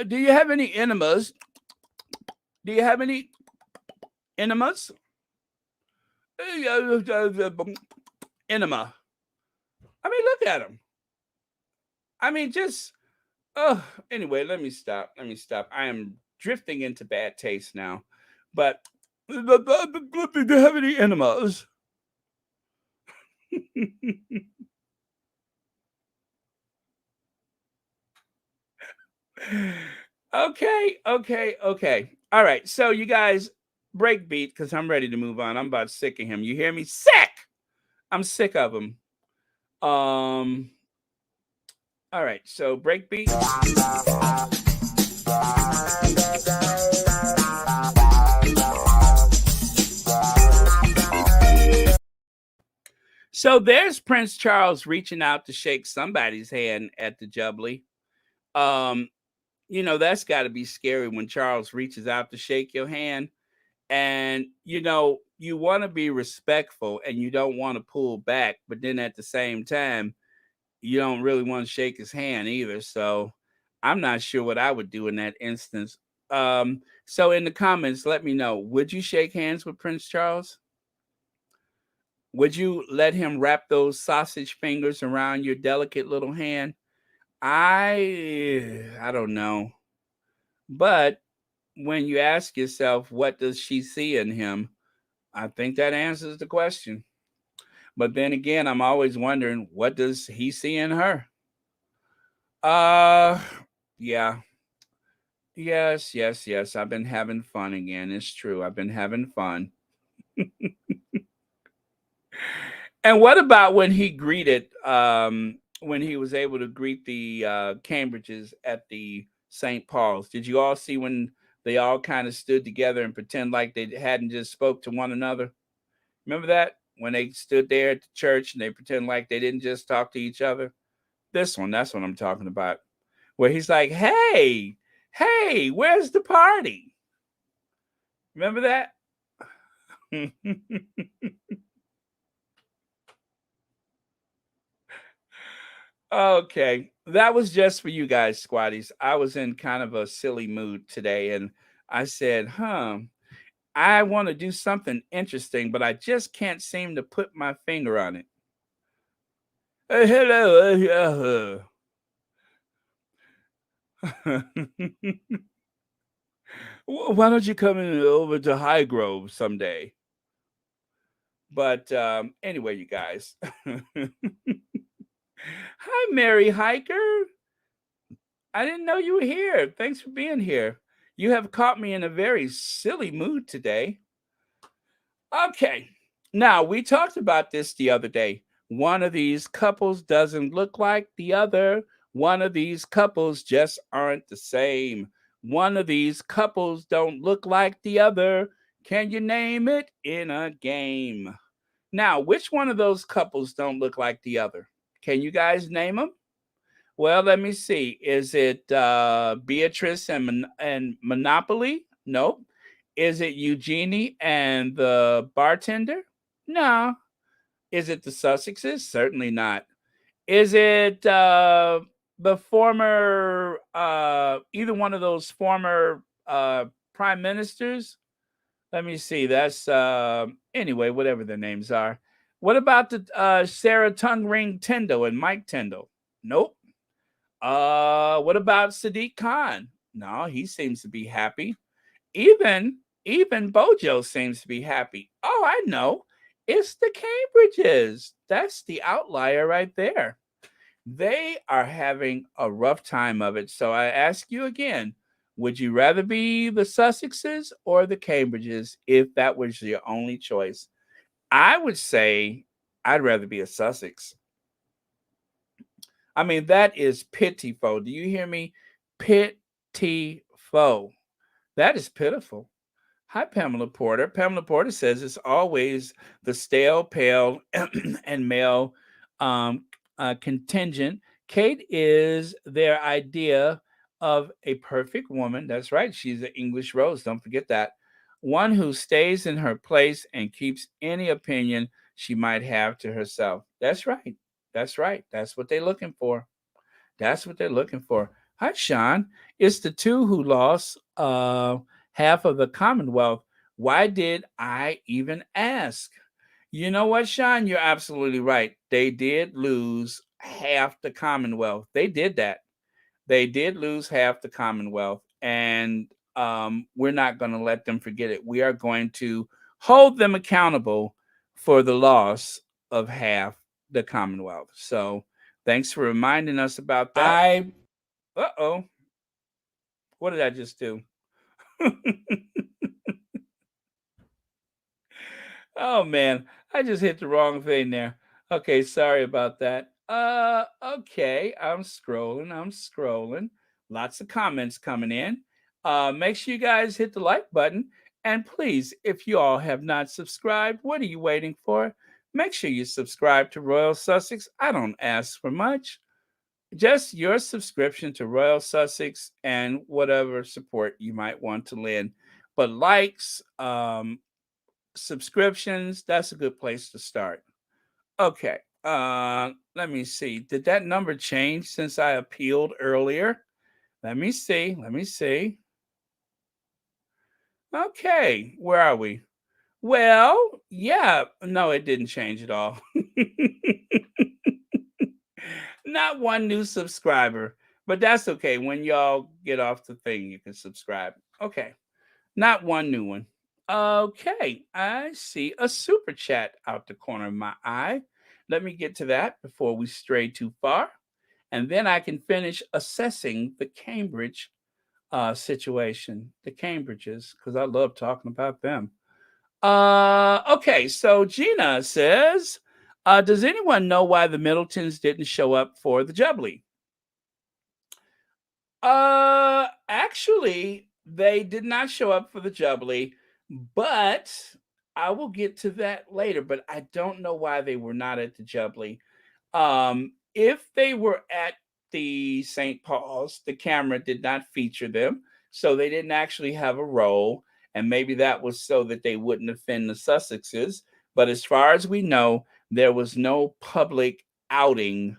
Do you have any enemas? Do you have any enemas? Enema. I mean, look at him. I mean, just. Oh, anyway, let me stop. Let me stop. I am drifting into bad taste now. But do you have any enemas? Okay. All right. So you guys break beat because I'm ready to move on. I'm about sick of him. You hear me? Sick. I'm sick of him. All right. So break beat. So there's Prince Charles reaching out to shake somebody's hand at the Jubilee. That's got to be scary when Charles reaches out to shake your hand. And, you want to be respectful and you don't want to pull back. But then at the same time, you don't really want to shake his hand either. So I'm not sure what I would do in that instance. So in the comments, let me know. Would you shake hands with Prince Charles? Would you let him wrap those sausage fingers around your delicate little hand? I don't know. But when you ask yourself, what does she see in him? I think that answers the question. But then again, I'm always wondering, what does he see in her? Yeah. Yes. I've been having fun again. It's true. I've been having fun. And what about when he when he was able to greet the Cambridges at the St. Paul's? Did you all see when they all kind of stood together and pretend like they hadn't just spoke to one another? Remember that? When they stood there at the church and they pretend like they didn't just talk to each other? This one, that's what I'm talking about. Where he's like, hey, where's the party? Remember that? Okay, that was just for you guys, squatties. I was in kind of a silly mood today, and I said, I want to do something interesting, but I just can't seem to put my finger on it. Hello. Why don't you come over to Highgrove someday? But anyway, you guys. Hi, Mary Hiker. I didn't know you were here. Thanks for being here. You have caught me in a very silly mood today. Okay. Now, we talked about this the other day. One of these couples doesn't look like the other. One of these couples just aren't the same. One of these couples don't look like the other. Can you name it in a game? Now, which one of those couples don't look like the other? Can you guys name them? Well, let me see. Is it Beatrice and Monopoly? Nope. Is it Eugenie and the bartender? No. Is it the Sussexes? Certainly not. Is it the former, either one of those former prime ministers? Let me see. That's, anyway, whatever their names are. What about the Sarah Tongue Ring Tyndall and Mike Tyndall? Nope. What about Sadiq Khan? No, he seems to be happy. Even Bojo seems to be happy. Oh, I know. It's the Cambridges. That's the outlier right there. They are having a rough time of it. So I ask you again, would you rather be the Sussexes or the Cambridges if that was your only choice? I would say I'd rather be a Sussex. I mean, that is pitiful. Do you hear me? Pitiful. That is pitiful. Hi, Pamela Porter. Pamela Porter says it's always the stale, pale, and male contingent. Kate is their idea of a perfect woman. That's right. She's an English rose. Don't forget that. One who stays in her place and keeps any opinion she might have to herself. That's right. That's right. That's what they're looking for. That's what they're looking for. Hi, Sean. It's the two who lost half of the Commonwealth. Why did I even ask? You know what, Sean? You're absolutely right. They did lose half the Commonwealth. They did that. They did lose half the Commonwealth. And we're not going to let them forget it. We are going to hold them accountable for the loss of half the Commonwealth. So thanks for reminding us about that. Uh-oh. What did I just do? Oh man, I just hit the wrong thing there. Okay, sorry about that. Okay, I'm scrolling. Lots of comments coming in. Make sure you guys hit the like button. And please, if you all have not subscribed, what are you waiting for? Make sure you subscribe to Royal Sussex. I don't ask for much. Just your subscription to Royal Sussex and whatever support you might want to lend. But likes, subscriptions, that's a good place to start. Okay. Let me see. Did that number change since I appealed earlier? Let me see. Okay, where are we? Well, yeah, no, it didn't change at all. Not one new subscriber, but that's okay. When y'all get off the thing, you can subscribe. Okay, not one new one. Okay, I see a super chat out the corner of my eye. Let me get to that before we stray too far, and then I can finish assessing the Cambridge situation, the Cambridges, because I love talking about them. Okay, so Gina says, does anyone know why the Middletons didn't show up for the Jubilee? Actually, they did not show up for the Jubilee, but I will get to that later. But I don't know why they were not at the Jubilee. If they were at the St. Paul's, the camera did not feature them, so they didn't actually have a role. And maybe that was so that they wouldn't offend the Sussexes. But as far as we know, there was no public outing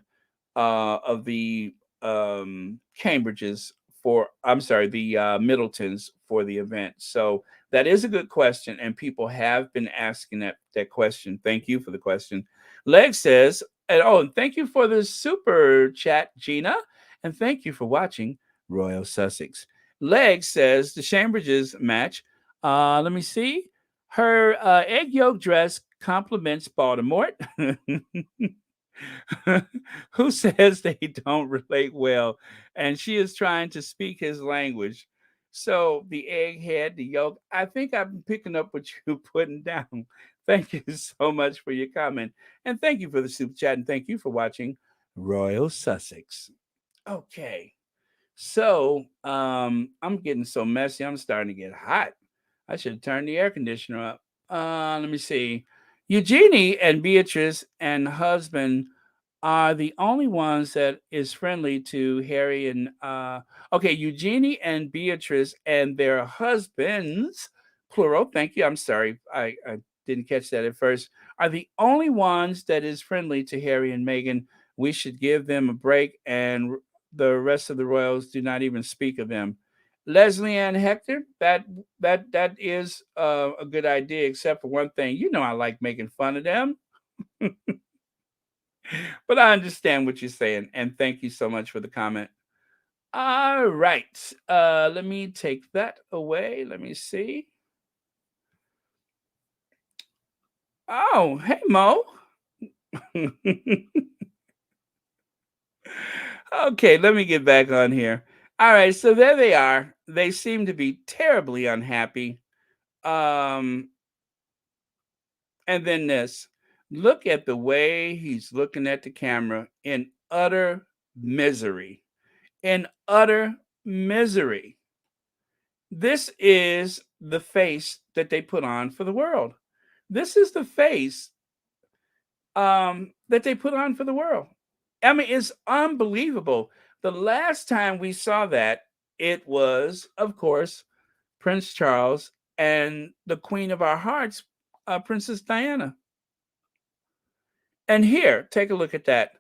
of the Cambridges the Middletons for the event. So that is a good question, and people have been asking that question. Thank you for the question. Leg says, and thank you for the super chat, Gina, and thank you for watching Royal Sussex. Leg says the Chambridges match. Let me see. Her egg yolk dress compliments Baltimore. Who says they don't relate well, and she is trying to speak his language. So the egghead, the yolk. I think I'm picking up what you're putting down. Thank you so much for your comment, and thank you for the super chat, and thank you for watching Royal Sussex. Okay, so I'm getting so messy. I'm starting to get hot. I should turn the air conditioner up. Let me see. Eugenie and Beatrice and husband are the only ones that is friendly to Harry and Eugenie and Beatrice and their husbands, plural. Thank you. I'm sorry. I didn't catch that at first. Are the only ones that is friendly to Harry and Meghan. We should give them a break, and the rest of the royals do not even speak of them. Leslie and Hector, that is a good idea, except for one thing. You know, I like making fun of them. But I understand what you're saying, and thank you so much for the comment. All right. Let me take that away. Let me see. Oh, hey, Mo. Okay, let me get back on here. All right, so there they are. They seem to be terribly unhappy. Um, and then this. Look at the way he's looking at the camera in utter misery. In utter misery. This is the face that they put on for the world. This is the face that they put on for the world. I mean, it's unbelievable. The last time we saw that, it was, of course, Prince Charles and the Queen of our hearts, Princess Diana. And here, take a look at that.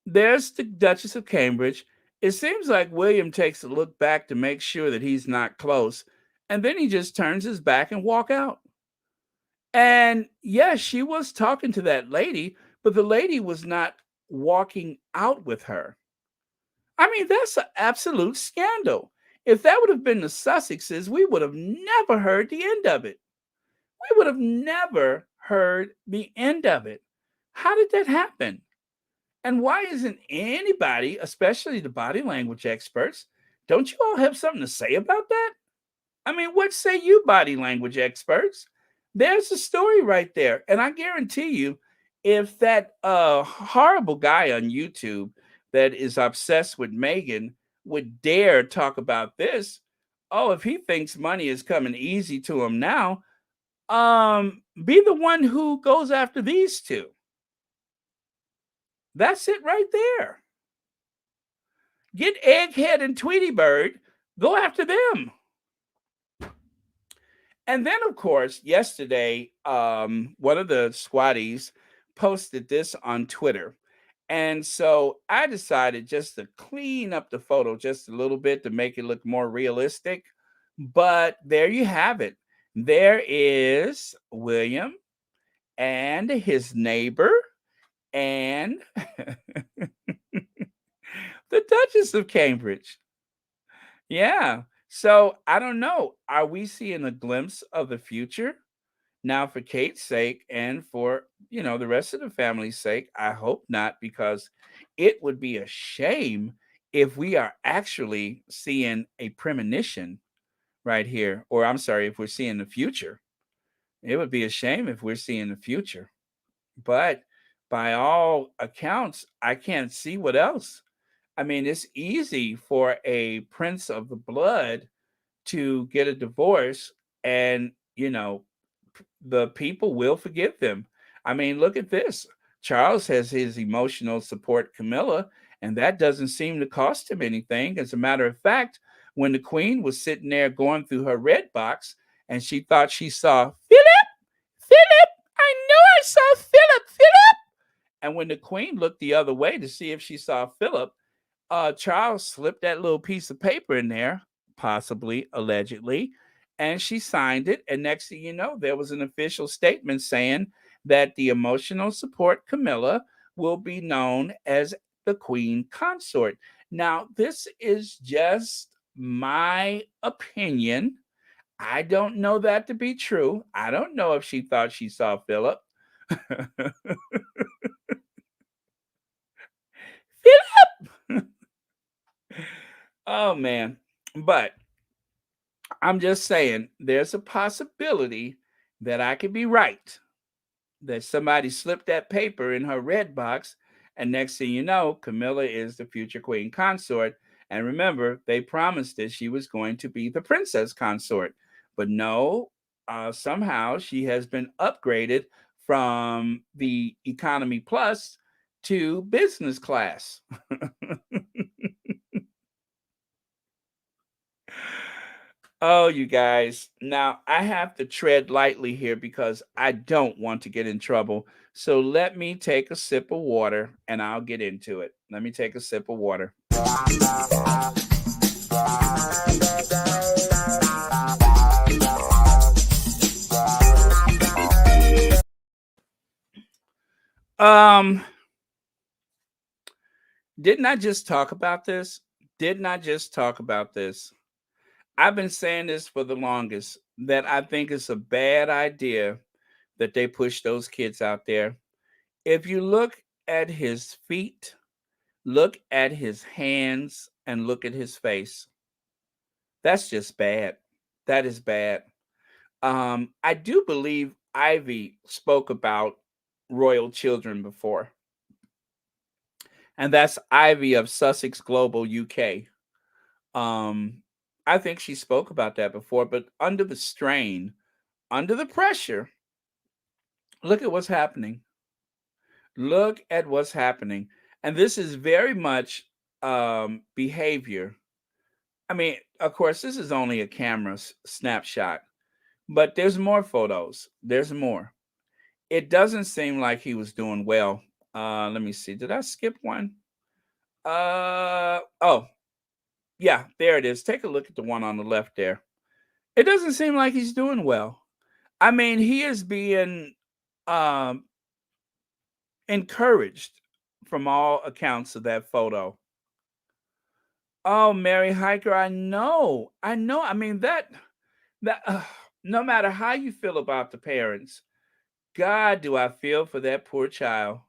There's the Duchess of Cambridge. It seems like William takes a look back to make sure that he's not close, and then he just turns his back and walk out. And yes, she was talking to that lady, but the lady was not walking out with her. I mean, that's an absolute scandal. If that would have been the Sussexes, we would have never heard the end of it. We would have never heard the end of it. How did that happen? And why isn't anybody, especially the body language experts, don't you all have something to say about that? I mean, what say you, body language experts? There's a story right there. And I guarantee you, if that horrible guy on YouTube that is obsessed with Meghan would dare talk about this, oh, if he thinks money is coming easy to him now, be the one who goes after these two. That's it right there. Get Egghead and Tweety Bird, go after them. And then, of course, yesterday, one of the squatties posted this on Twitter. And so I decided just to clean up the photo just a little bit to make it look more realistic. But there you have it. There is William and his neighbor and the Duchess of Cambridge. Yeah. So I don't know. Are we seeing a glimpse of the future? Now, for Kate's sake and for, the rest of the family's sake, I hope not, because it would be a shame if we are actually seeing a premonition right here. Or I'm sorry, if we're seeing the future. It would be a shame if we're seeing the future. But by all accounts, I can't see what else. I mean, it's easy for a prince of the blood to get a divorce and, the people will forgive them. I mean, look at this. Charles has his emotional support Camilla, and that doesn't seem to cost him anything. As a matter of fact, when the Queen was sitting there going through her red box and she thought she saw Philip, I know I saw Philip. And when the Queen looked the other way to see if she saw Philip, Charles slipped that little piece of paper in there, possibly, allegedly, and she signed it. And next thing you know, there was an official statement saying that the emotional support Camilla will be known as the Queen Consort. Now, this is just my opinion. I don't know that to be true. I don't know if she thought she saw Philip. Philip! Oh, man. But I'm just saying there's a possibility that I could be right, that somebody slipped that paper in her red box, and next thing you know, Camilla is the future Queen Consort. And remember, they promised that she was going to be the princess consort. But no, somehow she has been upgraded from the economy plus to business class. Oh, you guys. Now, I have to tread lightly here because I don't want to get in trouble. So let me take a sip of water and I'll get into it. Let me take a sip of water. Um, didn't I just talk about this? Didn't I just talk about this? I've been saying this for the longest that I think it's a bad idea that they push those kids out there. If you look at his feet, look at his hands, and look at his face, that's just bad. That is bad. I do believe Ivy spoke about royal children before, and that's Ivy of Sussex Global UK. Um, I think she spoke about that before, but under the strain, under the pressure, look at what's happening. Look at what's happening. And this is very much behavior. I mean, of course, this is only a camera snapshot, but there's more photos. There's more. It doesn't seem like he was doing well. Let me see. Did I skip one? Oh, yeah, there it is. Take a look at the one on the left there. It doesn't seem like he's doing well. I mean, he is being um, encouraged from all accounts of that photo. Oh, Mary Hiker, I know. I know. I mean, that no matter how you feel about the parents, God, do I feel for that poor child.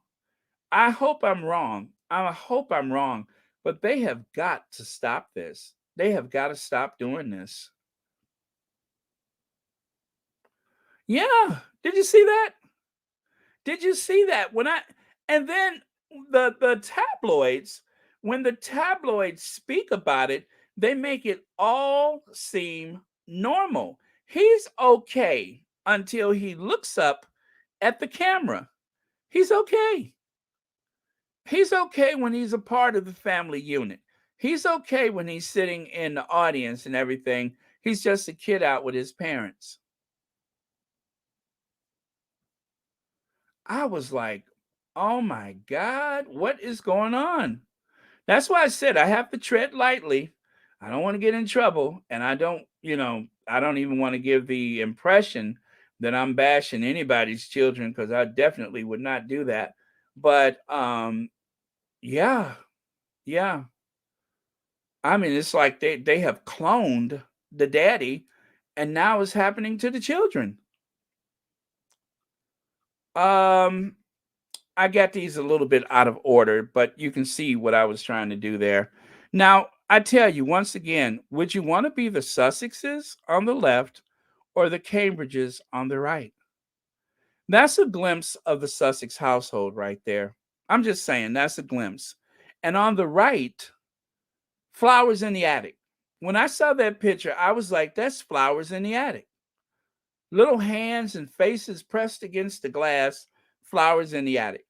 I hope I'm wrong. I hope I'm wrong, but they have got to stop this. They have got to stop doing this. Yeah. Did you see that? Did you see that? And then the tabloids, when the tabloids speak about it, they make it all seem normal. He's okay until he looks up at the camera. He's okay. He's okay when he's a part of the family unit. He's okay when he's sitting in the audience and everything. He's just a kid out with his parents. I was like, oh my God, what is going on? That's why I said I have to tread lightly. I don't want to get in trouble. And I don't, I don't even want to give the impression that I'm bashing anybody's children because I definitely would not do that. But yeah, yeah. I mean, it's like they have cloned the daddy, and now it's happening to the children. Um, I got these a little bit out of order, but you can see what I was trying to do there. Now, I tell you once again, would you want to be the Sussexes on the left or the Cambridges on the right? That's a glimpse of the Sussex household right there. I'm just saying, that's a glimpse. And on the right, flowers in the attic. When I saw that picture, I was like, that's flowers in the attic. Little hands and faces pressed against the glass, flowers in the attic.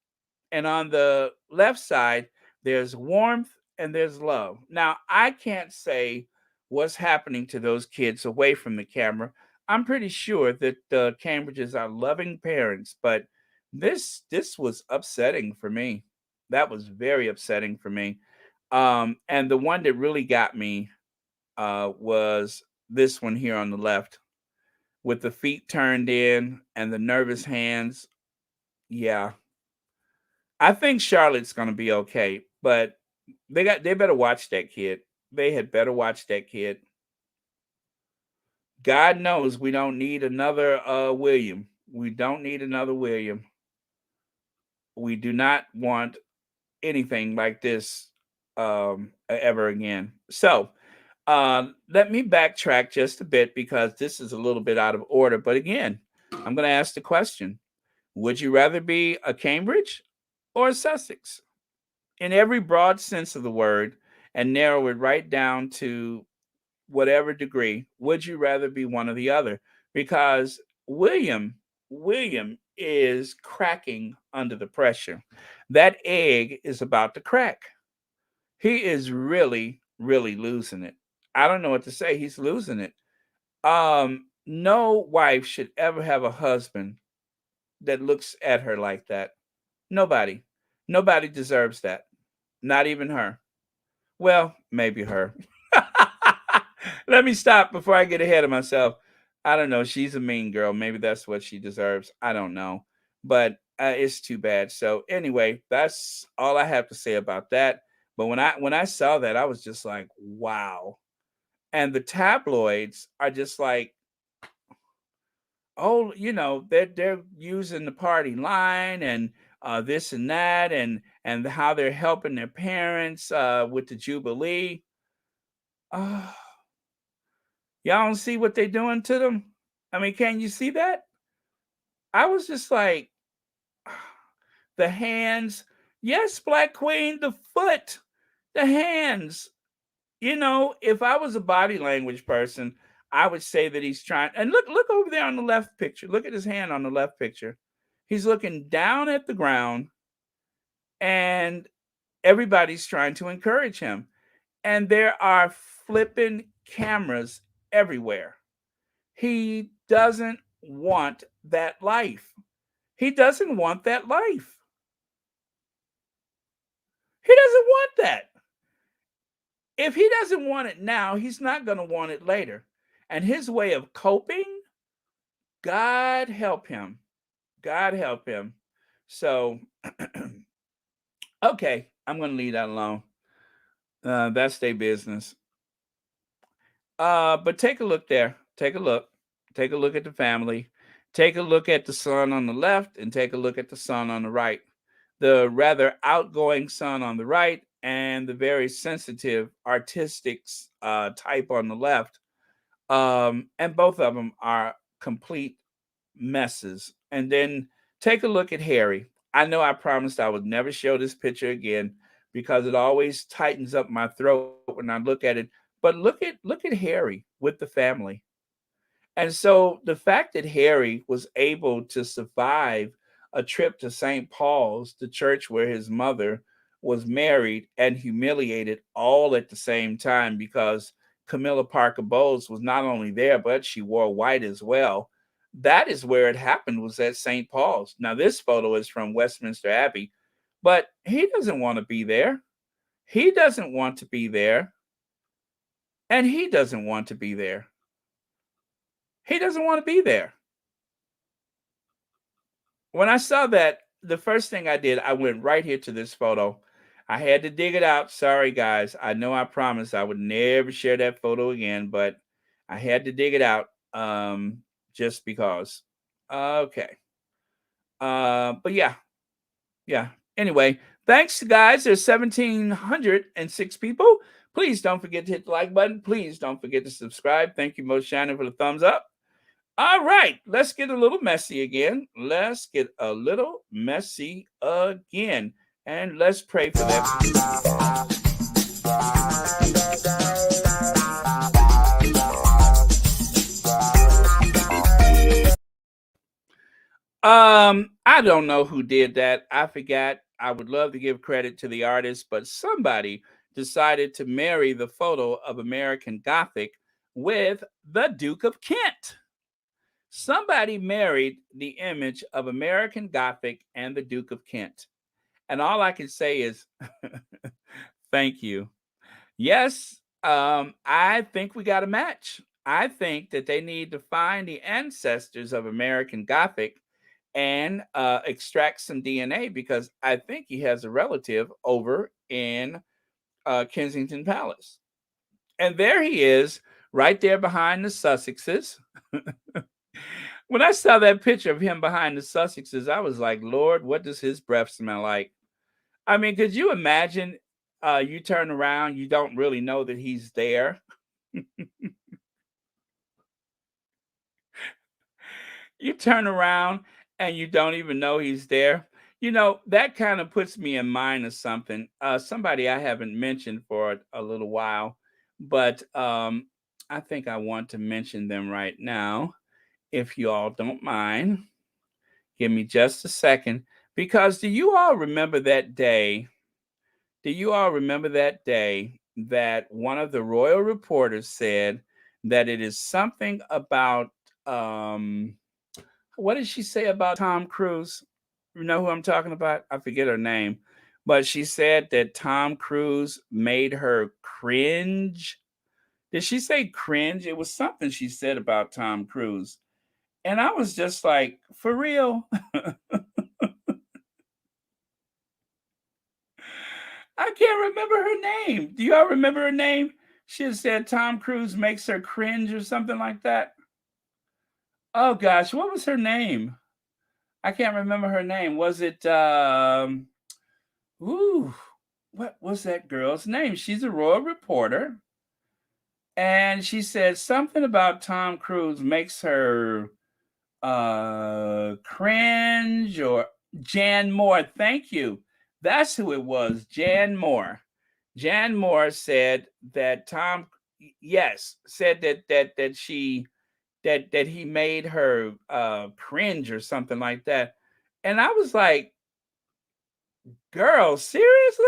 And on the left side, there's warmth and there's love. Now, I can't say what's happening to those kids away from the camera. I'm pretty sure that the Cambridges are loving parents, but this was upsetting for me. That was very upsetting for me. And the one that really got me was this one here on the left with the feet turned in and the nervous hands. Yeah, I think Charlotte's gonna be okay, but they better watch that kid. They had better watch that kid. God knows we don't need another William. We don't need another William. We do not want anything like this ever again. So let me backtrack just a bit because this is a little bit out of order. But again, I'm going to ask the question: would you rather be a Cambridge or a Sussex? In every broad sense of the word, and narrow it right down to whatever degree, would you rather be one or the other? Because William is cracking under the pressure. That egg is about to crack. He is really, really losing it. I don't know what to say. He's losing it. No wife should ever have a husband that looks at her like that. Nobody. Nobody deserves that. Not even her. Well, maybe her. Let me stop before I get ahead of myself. I don't know. She's a mean girl. Maybe that's what she deserves. I don't know. But It's too bad. So anyway, that's all I have to say about that. But when I saw that, I was just like, wow. And the tabloids are just like, oh, they're using the party line and this and that, and how they're helping their parents with the Jubilee. Uh, y'all don't see what they're doing to them? I mean, can you see that? I was just like, the hands. Yes, Black Queen, the foot, the hands. If I was a body language person, I would say that he's trying. And look over there on the left picture. Look at his hand on the left picture. He's looking down at the ground, and everybody's trying to encourage him. And there are flipping cameras everywhere. He doesn't want that life. He doesn't want that life. He doesn't want that. If he doesn't want it now, he's not going to want it later. And his way of coping, God help him. God help him. So, okay, I'm going to leave that alone. That's their business. But take a look there. Take a look. Take a look at the family. Take a look at the son on the left and take a look at the son on the right. The rather outgoing son on the right and the very sensitive, artistic type on the left. And both of them are complete messes. And then take a look at Harry. I know I promised I would never show this picture again because it always tightens up my throat when I look at it. But look at Harry with the family. And so the fact that Harry was able to survive a trip to St. Paul's, the church where his mother was married, and humiliated all at the same time because Camilla Parker Bowles was not only there, but she wore white as well. That is where it happened, was at St. Paul's. Now, this photo is from Westminster Abbey, but he doesn't want to be there. He doesn't want to be there. And he doesn't want to be there. He doesn't want to be there. When I saw that, the first thing I did, I went right here to this photo. I had to dig it out. Sorry, guys. I know I promised I would never share that photo again, but I had to dig it out just because. Okay. But yeah. Anyway, thanks, guys. There's 1,706 people. Please don't forget to hit the like button. Please don't forget to subscribe. Thank you, Mo Shannon, for the thumbs up. All right, let's get a little messy again. Let's get a little messy again. And let's pray for that. I don't know who did that. I forgot. I would love to give credit to the artist, but somebody decided to marry the photo of American Gothic with the Duke of Kent. Somebody married the image of American Gothic and the Duke of Kent. And all I can say is, thank you. Yes, I think we got a match. I think that they need to find the ancestors of American Gothic and extract some DNA, because I think he has a relative over in Kensington Palace. And there he is, right there behind the Sussexes. When I saw that picture of him behind the Sussexes, I was like, Lord, what does his breath smell like? I mean, could you imagine you turn around, you don't really know that he's there? You turn around and you don't even know he's there. That kind of puts me in mind of something. Somebody I haven't mentioned for a little while, but I think I want to mention them right now. If you all don't mind, give me just a second. Because do you all remember that day? Do you all remember that day that one of the royal reporters said that it is something about, what did she say about Tom Cruise? You know who I'm talking about? I forget her name. But she said that Tom Cruise made her cringe. Did she say cringe? It was something she said about Tom Cruise. And I was just like, for real? I can't remember her name. Do y'all remember her name? She had said Tom Cruise makes her cringe or something like that. Oh gosh, what was her name? I can't remember her name. Was it ooh, what was that girl's name? She's a royal reporter. And she said something about Tom Cruise makes her cringe, or Jan Moore. Thank you. That's who it was. Jan Moore. Jan Moore said that yes, said that he made her cringe or something like that. And I was like, girl, seriously?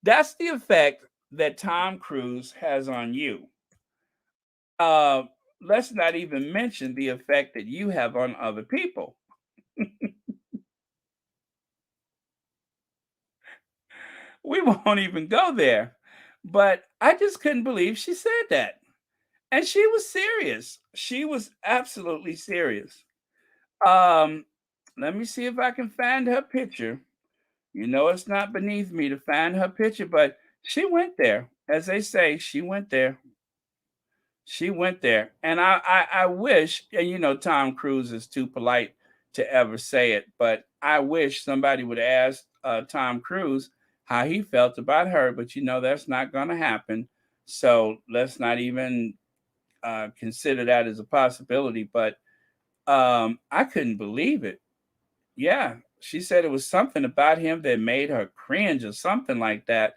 That's the effect that Tom Cruise has on you. Uh, let's not even mention the effect that you have on other people. We won't even go there. But I just couldn't believe she said that. And she was serious. She was absolutely serious. Um, Let me see if I can find her picture. You know, it's not beneath me to find her picture, but she went there. As they say, she went there. She went there. And I wish, and you know, Tom Cruise is too polite to ever say it, but I wish somebody would ask Tom Cruise how he felt about her, but you know, that's not going to happen. So let's not even consider that as a possibility. But I couldn't believe it. Yeah, she said it was something about him that made her cringe or something like that.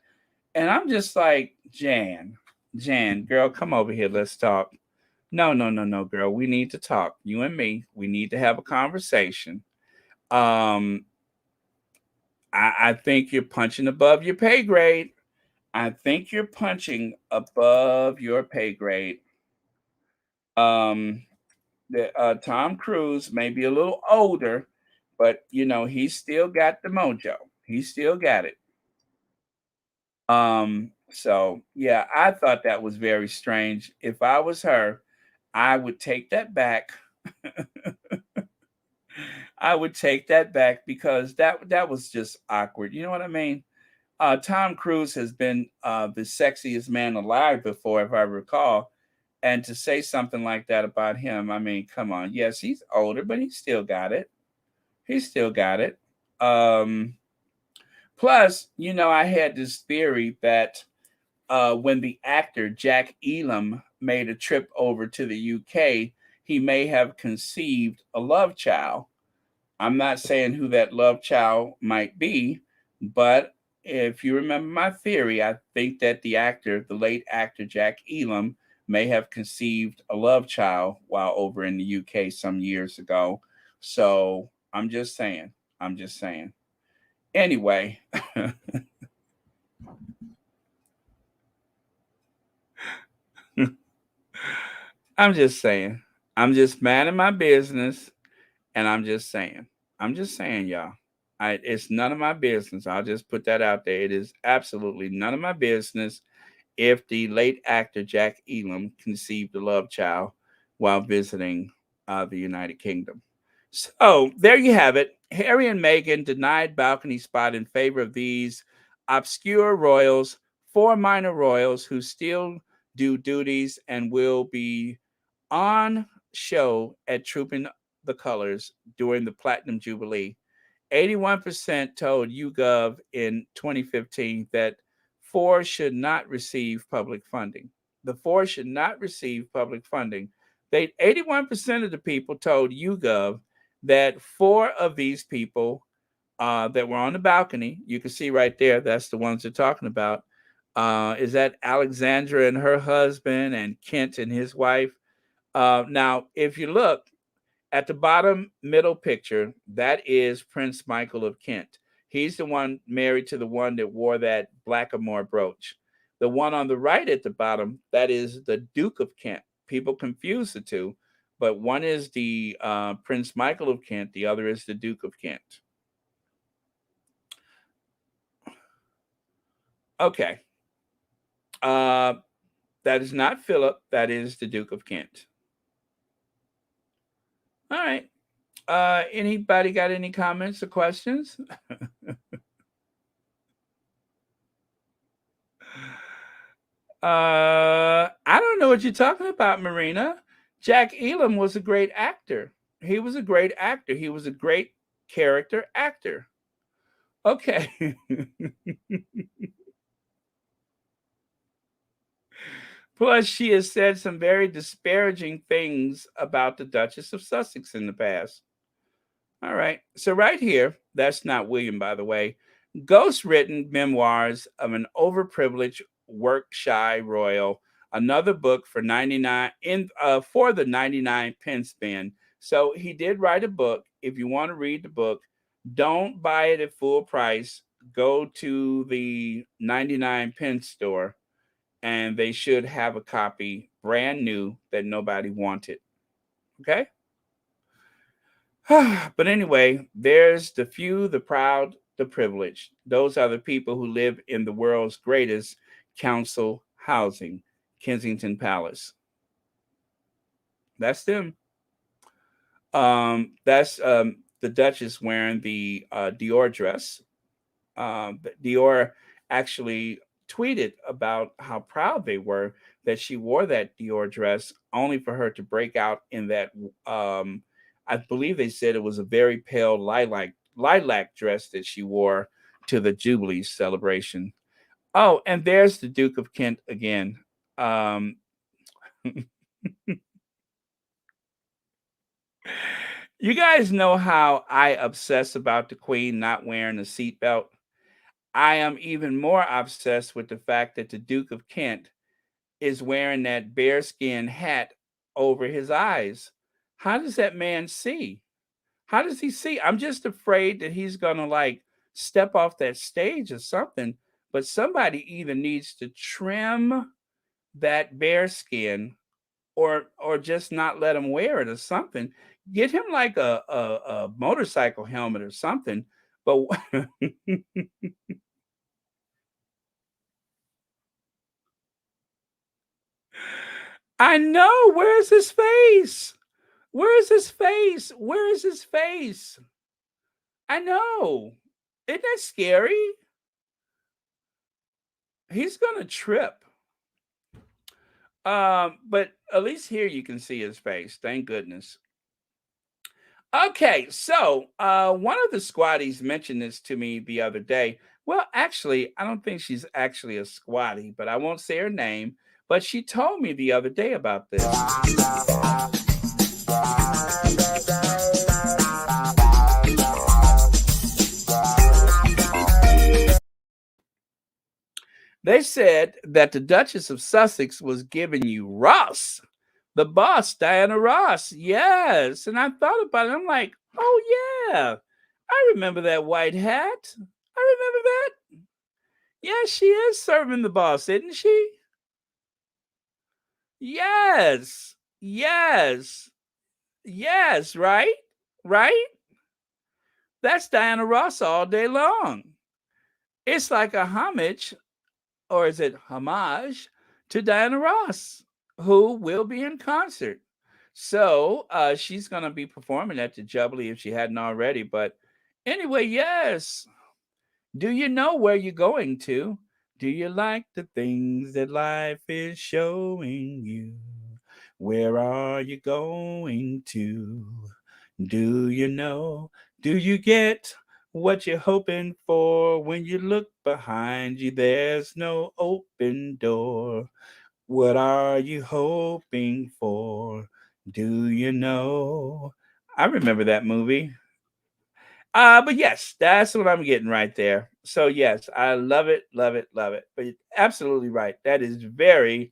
And I'm just like, Jan, girl, come over here. Let's talk. No, no, no, no, girl. We need to talk. You and me. We need to have a conversation. Um, I think you're punching above your pay grade. I think you're punching above your pay grade. Um, Tom Cruise may be a little older, but you know he's still got the mojo. He still got it. So yeah, I thought that was very strange. If I was her, I would take that back. I would take that back because that was just awkward. You know what I mean? Tom Cruise has been the sexiest man alive before, if I recall. And to say something like that about him, I mean, come on. Yes, he's older, but he still got it. He still got it. Um, Plus, you know, I had this theory that when the actor Jack Elam made a trip over to the UK, he may have conceived a love child. I'm not saying who that love child might be, but if you remember my theory, I think that the late actor Jack Elam, may have conceived a love child while over in the UK some years ago. So I'm just saying. I'm just saying. Anyway, I'm just saying. I'm just minding my business, and I'm just saying. I'm just saying, y'all. It's none of my business. I'll just put that out there. It is absolutely none of my business if the late actor Jack Elam conceived a love child while visiting the United Kingdom. So there you have it. Harry and Meghan denied balcony spot in favor of these obscure royals, four minor royals who still do duties and will be on show at Trooping the Colors during the Platinum Jubilee. 81% told YouGov in 2015 that four should not receive public funding. The four should not receive public funding. 81% of the people told YouGov that four of these people that were on the balcony, you can see right there, that's the ones they're talking about. Is that Alexandra and her husband and Kent and his wife? Now, if you look, at the bottom middle picture, that is Prince Michael of Kent. He's the one married to the one that wore that blackamoor brooch. The one on the right at the bottom, that is the Duke of Kent. People confuse the two, but one is the Prince Michael of Kent, the other is the Duke of Kent. Okay. That is not Philip, that is the Duke of Kent. All right. Anybody got any comments or questions? I don't know what you're talking about, Marina. Jack Elam was a great actor. He was a great actor. He was a great character actor. Okay. Plus, she has said some very disparaging things about the Duchess of Sussex in the past. All right. So, right here, that's not William, by the way. Ghost written memoirs of an overprivileged, work shy royal. Another book for 99 for the 99 pence bin. So he did write a book. If you want to read the book, don't buy it at full price. Go to the 99 pence store and they should have a copy brand new that nobody wanted. Okay? But anyway, there's the few, the proud, the privileged. Those are the people who live in the world's greatest council housing, Kensington Palace. That's them. That's the Duchess wearing the Dior dress. Dior actually tweeted about how proud they were that she wore that Dior dress, only for her to break out in that. I believe they said it was a very pale lilac dress that she wore to the Jubilee celebration. Oh, and there's the Duke of Kent again. You guys know how I obsess about the Queen not wearing a seatbelt. I am even more obsessed with the fact that the Duke of Kent is wearing that bearskin hat over his eyes. How does that man see? How does he see? I'm just afraid that he's going to like step off that stage or something. But somebody either needs to trim that bearskin or just not let him wear it or something. Get him like a motorcycle helmet or something. But I know. Where is his face? Where is his face? Where is his face? I know. Isn't that scary? He's gonna trip. But at least here you can see his face. Thank goodness. Okay, so one of the squatties mentioned this to me the other day. Well, actually, I don't think she's actually a squatty, but I won't say her name. But she told me the other day about this. They said that the Duchess of Sussex was giving you Ross, the boss, Diana Ross. Yes. And I thought about it. I'm like, oh, yeah, I remember that white hat. I remember that. Yeah, she is serving the boss, isn't she? Yes. Yes. Yes. Right? Right? That's Diana Ross all day long. It's like a homage, or is it homage, to Diana Ross, who will be in concert. So she's going to be performing at the Jubilee if she hadn't already. But anyway, yes. Do you know where you're going to? Do you like the things that life is showing you? Where are you going to? Do you know? Do you get what you're hoping for? When you look behind you, there's no open door. What are you hoping for? Do you know? I remember that movie. But yes, that's what I'm getting right there. So yes, I love it, love it, love it. But you're absolutely right. That is very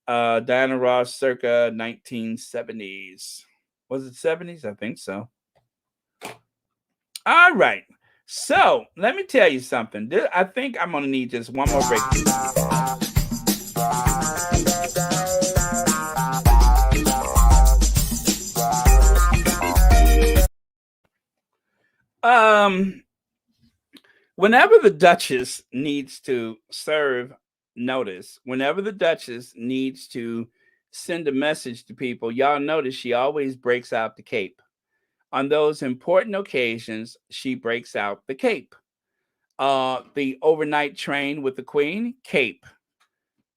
Diana Ross circa 1970s. Was it 70s? I think so. All right. So let me tell you something. I think I'm gonna need just one more break. Whenever the Duchess needs to serve notice, whenever the Duchess needs to send a message to people, y'all notice she always breaks out the cape. On those important occasions, she breaks out the cape. The overnight train with the Queen, cape.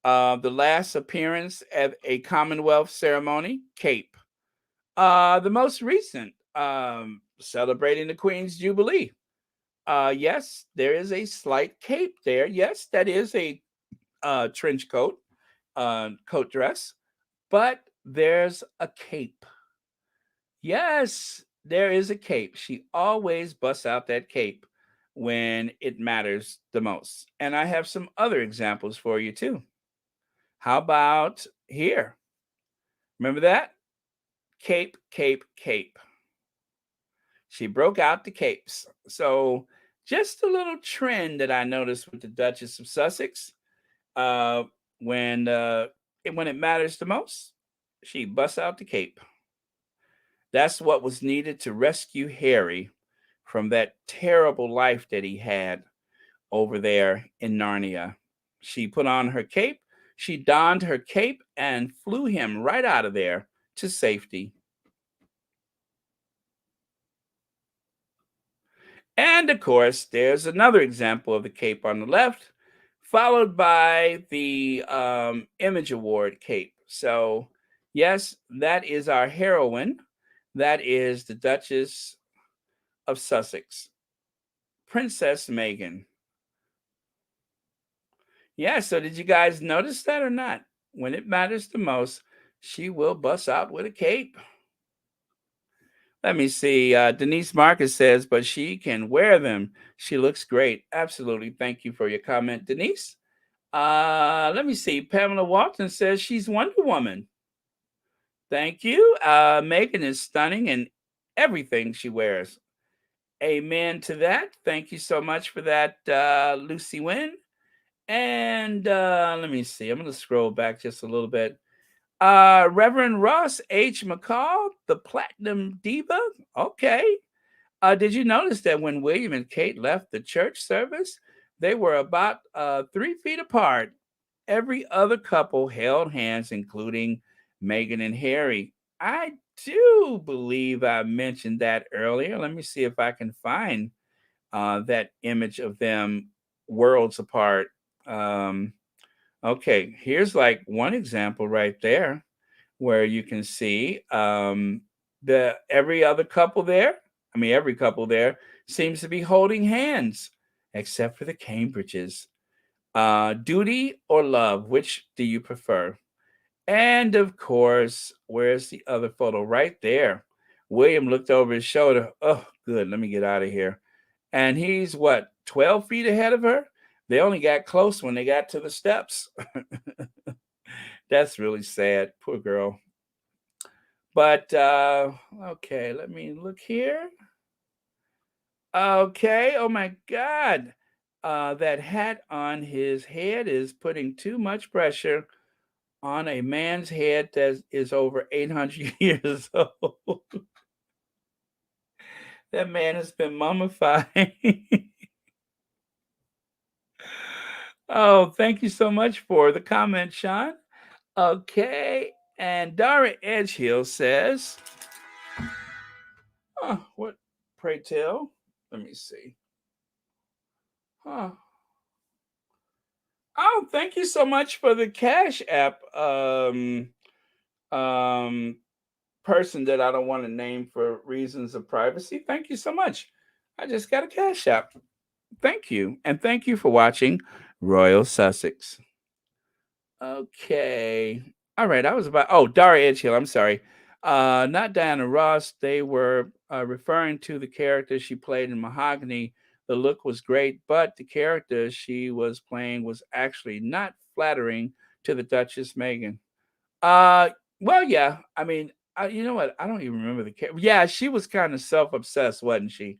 The last appearance at a Commonwealth ceremony, cape. The most recent, celebrating the Queen's Jubilee. Yes, there is a slight cape there. Yes, that is a trench coat, coat dress, but there's a cape. Yes, there is a cape. She always busts out that cape when it matters the most. And I have some other examples for you too. How about here? Remember that? Cape, cape, cape. She broke out the capes. So, just a little trend that I noticed with the Duchess of Sussex. Uh, when when it matters the most, she busts out the cape. That's what was needed to rescue Harry from that terrible life that he had over there in Narnia. She put on her cape, she donned her cape, and flew him right out of there to safety. And of course, there's another example of the cape on the left, followed by the Image Award cape. So, yes, that is our heroine. That is the Duchess of Sussex, Princess Meghan. Yeah, so did you guys notice that or not? When it matters the most, she will bust out with a cape. Let me see. Denise Marcus says, but she can wear them. She looks great. Absolutely. Thank you for your comment, Denise. Let me see. Pamela Walton says she's Wonder Woman. Thank you. Meghan is stunning in everything she wears. Amen to that. Thank you so much for that, Lucy Wynn. And let me see. I'm going to scroll back just a little bit. Reverend Ross H. McCall, the Platinum Diva. Okay. Did you notice that when William and Kate left the church service, they were about 3 feet apart? Every other couple held hands, including Meghan and Harry. I do believe I mentioned that earlier. Let me see if I can find that image of them worlds apart. Okay, here's like one example right there where you can see the every other couple there. I mean, every couple there seems to be holding hands, except for the Cambridges. Duty or love, which do you prefer? And of course, where's the other photo? Right there. William looked over his shoulder. Oh, good. Let me get out of here. And he's what, 12 feet ahead of her? They only got close when they got to the steps. That's really sad. Poor girl. But okay, let me look here. Okay, oh my God. That hat on his head is putting too much pressure on a man's head that is over 800 years old. That man has been mummified. Oh, thank you so much for the comment, Sean. Okay, and Dara Edgehill says, what, pray tell? Let me see. Oh, thank you so much for the Cash App person that I don't want to name for reasons of privacy. Thank you so much. I just got a Cash App. Thank you. And thank you for watching Royal Sussex. Okay. All right. I was about, Dara Edgehill. I'm sorry. Not Diana Ross. They were referring to the character she played in Mahogany. The look was great, but the character she was playing was actually not flattering to the Duchess Meghan. Well, yeah. I mean, you know what? I don't even remember the character. Yeah, she was kind of self-obsessed, wasn't she?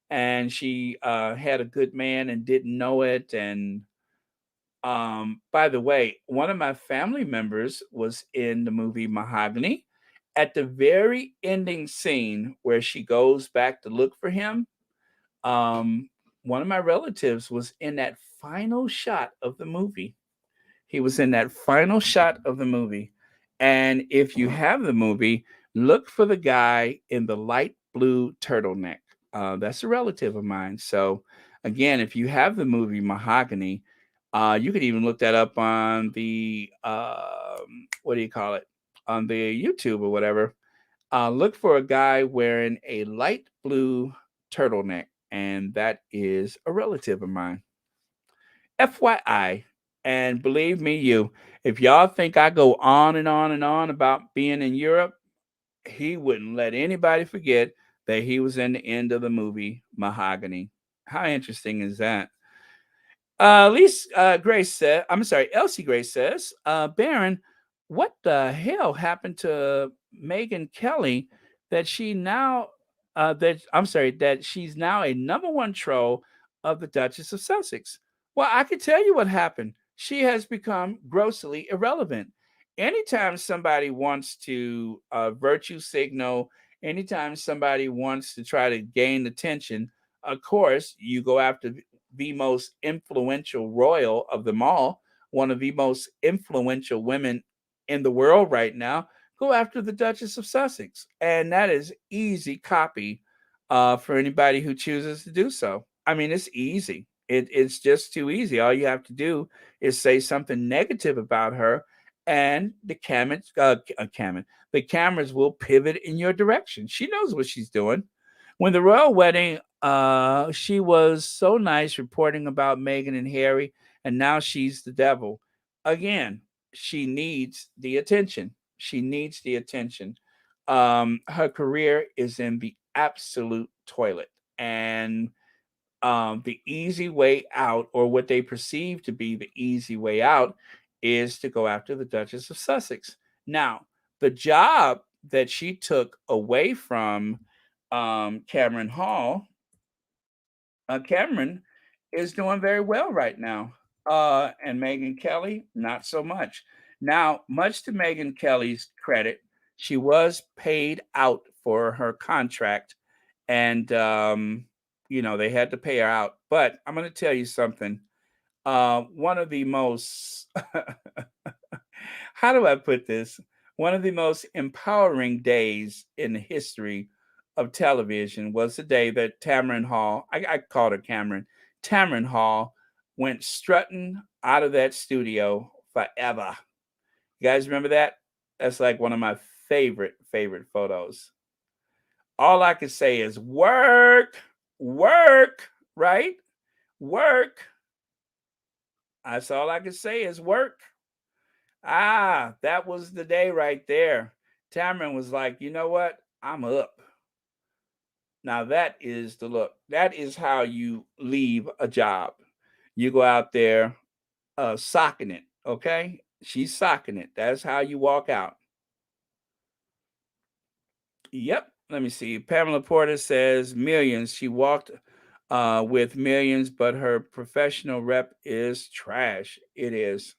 And she had a good man and didn't know it. And by the way, one of my family members was in the movie Mahogany. At the very ending scene where she goes back to look for him, one of my relatives was in that final shot of the movie. He was in that final shot of the movie. And if you have the movie, look for the guy in the light blue turtleneck. That's a relative of mine. So, again, if you have the movie Mahogany, You could even look that up on the what do you call it? On the YouTube or whatever. Look for a guy wearing a light blue turtleneck, and that is a relative of mine. FYI. And believe me, if y'all think I go on and on and on about being in Europe, he wouldn't let anybody forget that he was in the end of the movie Mahogany. How interesting is that? Grace said, I'm sorry, Elsie Grace says, Baron, what the hell happened to Megan Kelly that that she's now a number one troll of the Duchess of Sussex? Well, I can tell you what happened. She has become grossly irrelevant. Anytime somebody wants to virtue signal, anytime somebody wants to try to gain attention, of course, you go after the most influential royal of them all, one of the most influential women in the world right now, go after the Duchess of Sussex. And that is easy copy for anybody who chooses to do so. I mean, it's easy. It's just too easy. All you have to do is say something negative about her, and the cameras will pivot in your direction. She knows what she's doing. When the royal wedding, she was so nice reporting about Meghan and Harry, and now she's the devil. Again, she needs the attention. She needs the attention. Her career is in the absolute toilet. And the easy way out, or what they perceive to be the easy way out, is to go after the Duchess of Sussex. Now, the job that she took away from Cameron Hall, Cameron is doing very well right now. And Meghan Kelly, not so much. Now, much to Meghan Kelly's credit, she was paid out for her contract, and they had to pay her out. But I'm going to tell you something. One of the most, how do I put this? One of the most empowering days in the history of television was the day that Tamron Hall, I called her Cameron, Tamron Hall went strutting out of that studio forever. You guys remember that? That's like one of my favorite photos. All I can say is work, right? Work. That's all I can say is work. That was the day right there. Tamron was like, you know what? I'm up. Now that is the look. That is how you leave a job. You go out there socking it, okay? She's socking it. That's how you walk out. Yep. Let me see. Pamela Porter says millions. She walked with millions, but her professional rep is trash. It is.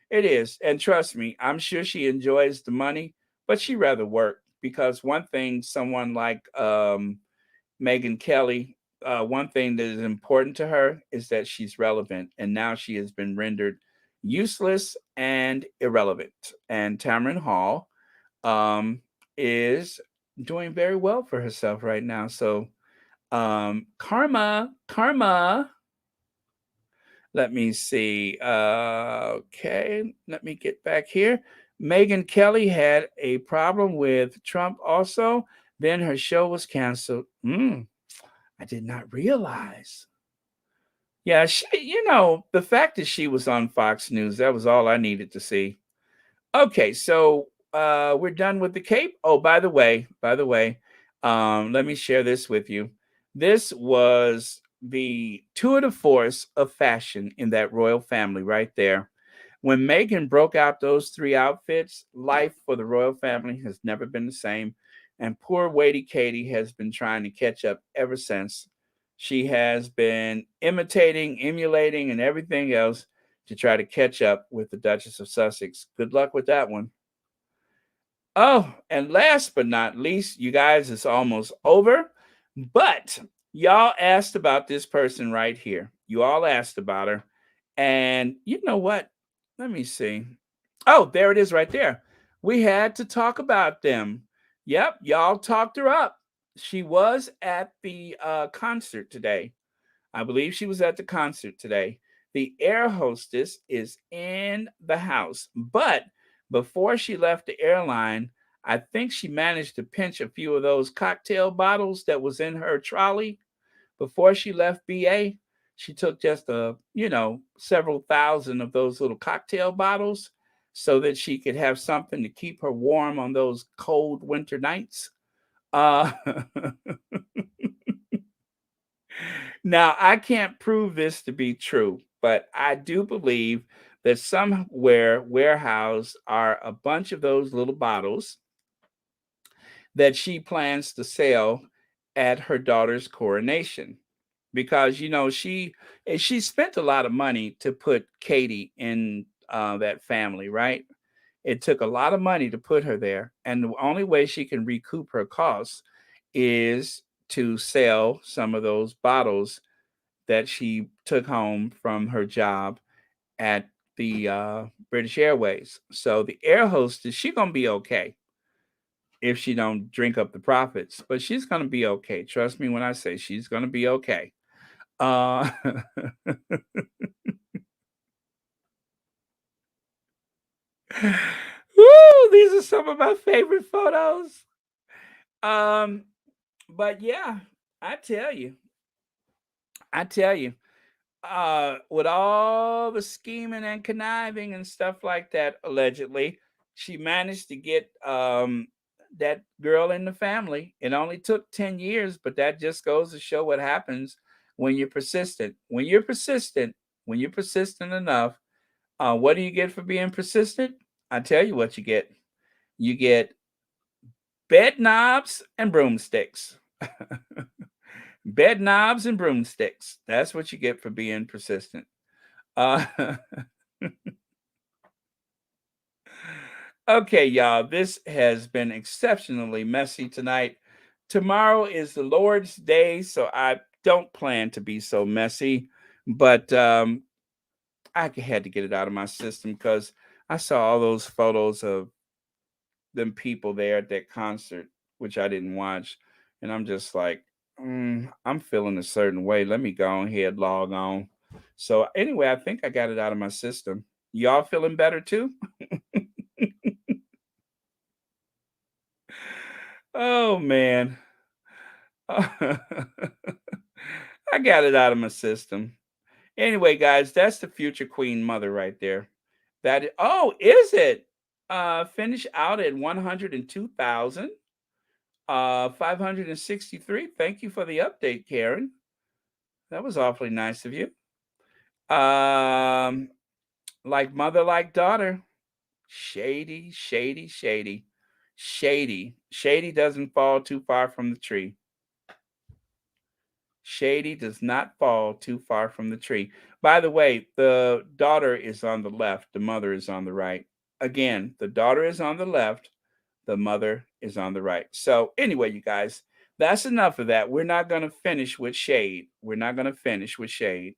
It is. And trust me, I'm sure she enjoys the money, but she rather work, because one thing someone like Meghan Kelly, one thing that is important to her is that she's relevant. And now she has been rendered useless and irrelevant. And Tamron Hall is doing very well for herself right now. So karma. Let me see. Okay, let me get back here. Meghan Kelly had a problem with Trump also. Then her show was canceled. I did not realize. Yeah, the fact that she was on Fox News, that was all I needed to see. Okay, so we're done with the Cape. Oh, by the way, let me share this with you. This was the tour de force of fashion in that royal family right there. When Meghan broke out those 3 outfits, life for the royal family has never been the same. And poor Waity Katie has been trying to catch up ever since. She has been imitating, emulating, and everything else to try to catch up with the Duchess of Sussex. Good luck with that one. Oh, and last but not least, you guys, it's almost over. But y'all asked about this person right here. You all asked about her. And you know what? Let me see. Oh, there it is right there. We had to talk about them. Yep, y'all talked her up. She was at the concert today. I believe she was at the concert today. The air hostess is in the house, but before she left the airline, I think she managed to pinch a few of those cocktail bottles that was in her trolley before she left BA. She took just several thousand of those little cocktail bottles so that she could have something to keep her warm on those cold winter nights. Uh, Now, I can't prove this to be true, but I do believe that somewhere warehoused are a bunch of those little bottles that she plans to sell at her daughter's coronation. Because she spent a lot of money to put Katie in that family, right? It took a lot of money to put her there, and the only way she can recoup her costs is to sell some of those bottles that she took home from her job at the British Airways. So the air hostess, she's gonna be okay if she don't drink up the profits, but she's gonna be okay. Trust me when I say she's gonna be okay. Uh, Woo, these are some of my favorite photos. Um, but yeah, I tell you, with all the scheming and conniving and stuff like that, allegedly, she managed to get that girl in the family. It only took 10 years, but that just goes to show what happens when you're persistent. When you're persistent enough, what do you get for being persistent? I tell you what you get. You get bed knobs and broomsticks. Bed knobs and broomsticks. That's what you get for being persistent. Uh, okay, y'all, this has been exceptionally messy tonight. Tomorrow is the Lord's Day, so I don't plan to be so messy, but I had to get it out of my system because I saw all those photos of them people there at that concert, which I didn't watch, and I'm just like, I'm feeling a certain way. Let me go ahead, log on. So anyway, I think I got it out of my system. Y'all feeling better too? Oh man. I got it out of my system. Anyway, guys, that's the future queen mother right there. Is it? Finish out at 102,000. 563. Thank you for the update, Karen. That was awfully nice of you. Like mother, like daughter. Shady, shady, shady. Shady. Shady doesn't fall too far from the tree. Shady does not fall too far from the tree. By the way, the daughter is on the left, the mother is on the right. Again, the daughter is on the left, the mother is on the right. So, anyway, you guys, that's enough of that. We're not going to finish with shade. We're not going to finish with shade.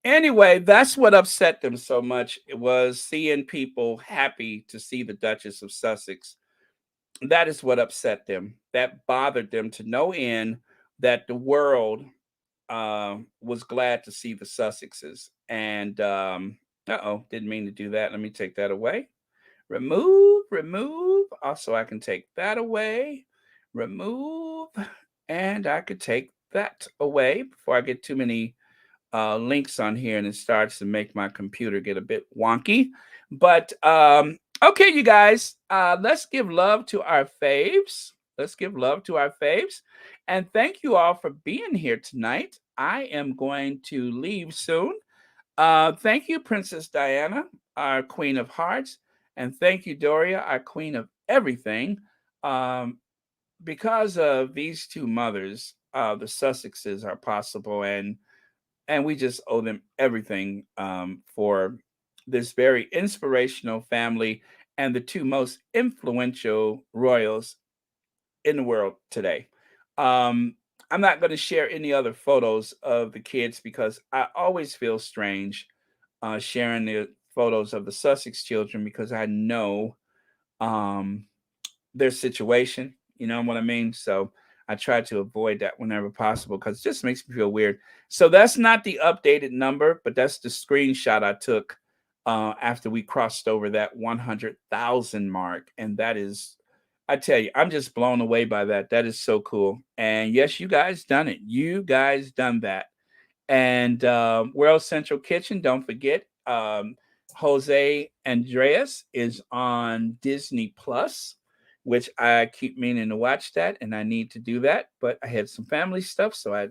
Anyway, that's what upset them so much. It was seeing people happy to see the Duchess of Sussex. That is what upset them. That bothered them to no end that the world was glad to see the Sussexes. And didn't mean to do that. Let me take that away. Remove. Also, I can take that away. Remove. And I could take that away before I get too many links on here and it starts to make my computer get a bit wonky. But okay, you guys, let's give love to our faves. Let's give love to our faves. And thank you all for being here tonight. I am going to leave soon. Thank you, Princess Diana, our Queen of Hearts. And thank you, Doria, our Queen of Everything. Because of these two mothers, the Sussexes are possible, and we just owe them everything for this very inspirational family and the two most influential royals in the world today. I'm not going to share any other photos of the kids because I always feel strange sharing the photos of the Sussex children because I know um, their situation. You know what I mean? So I try to avoid that whenever possible because it just makes me feel weird. So that's not the updated number, but that's the screenshot I took after we crossed over that 100,000 mark. And that is, I tell you, I'm just blown away by that. That is so cool. And yes, you guys done it. You guys done that. And World Central Kitchen, don't forget, Jose Andreas is on Disney Plus, which I keep meaning to watch that, and I need to do that. But I had some family stuff, so I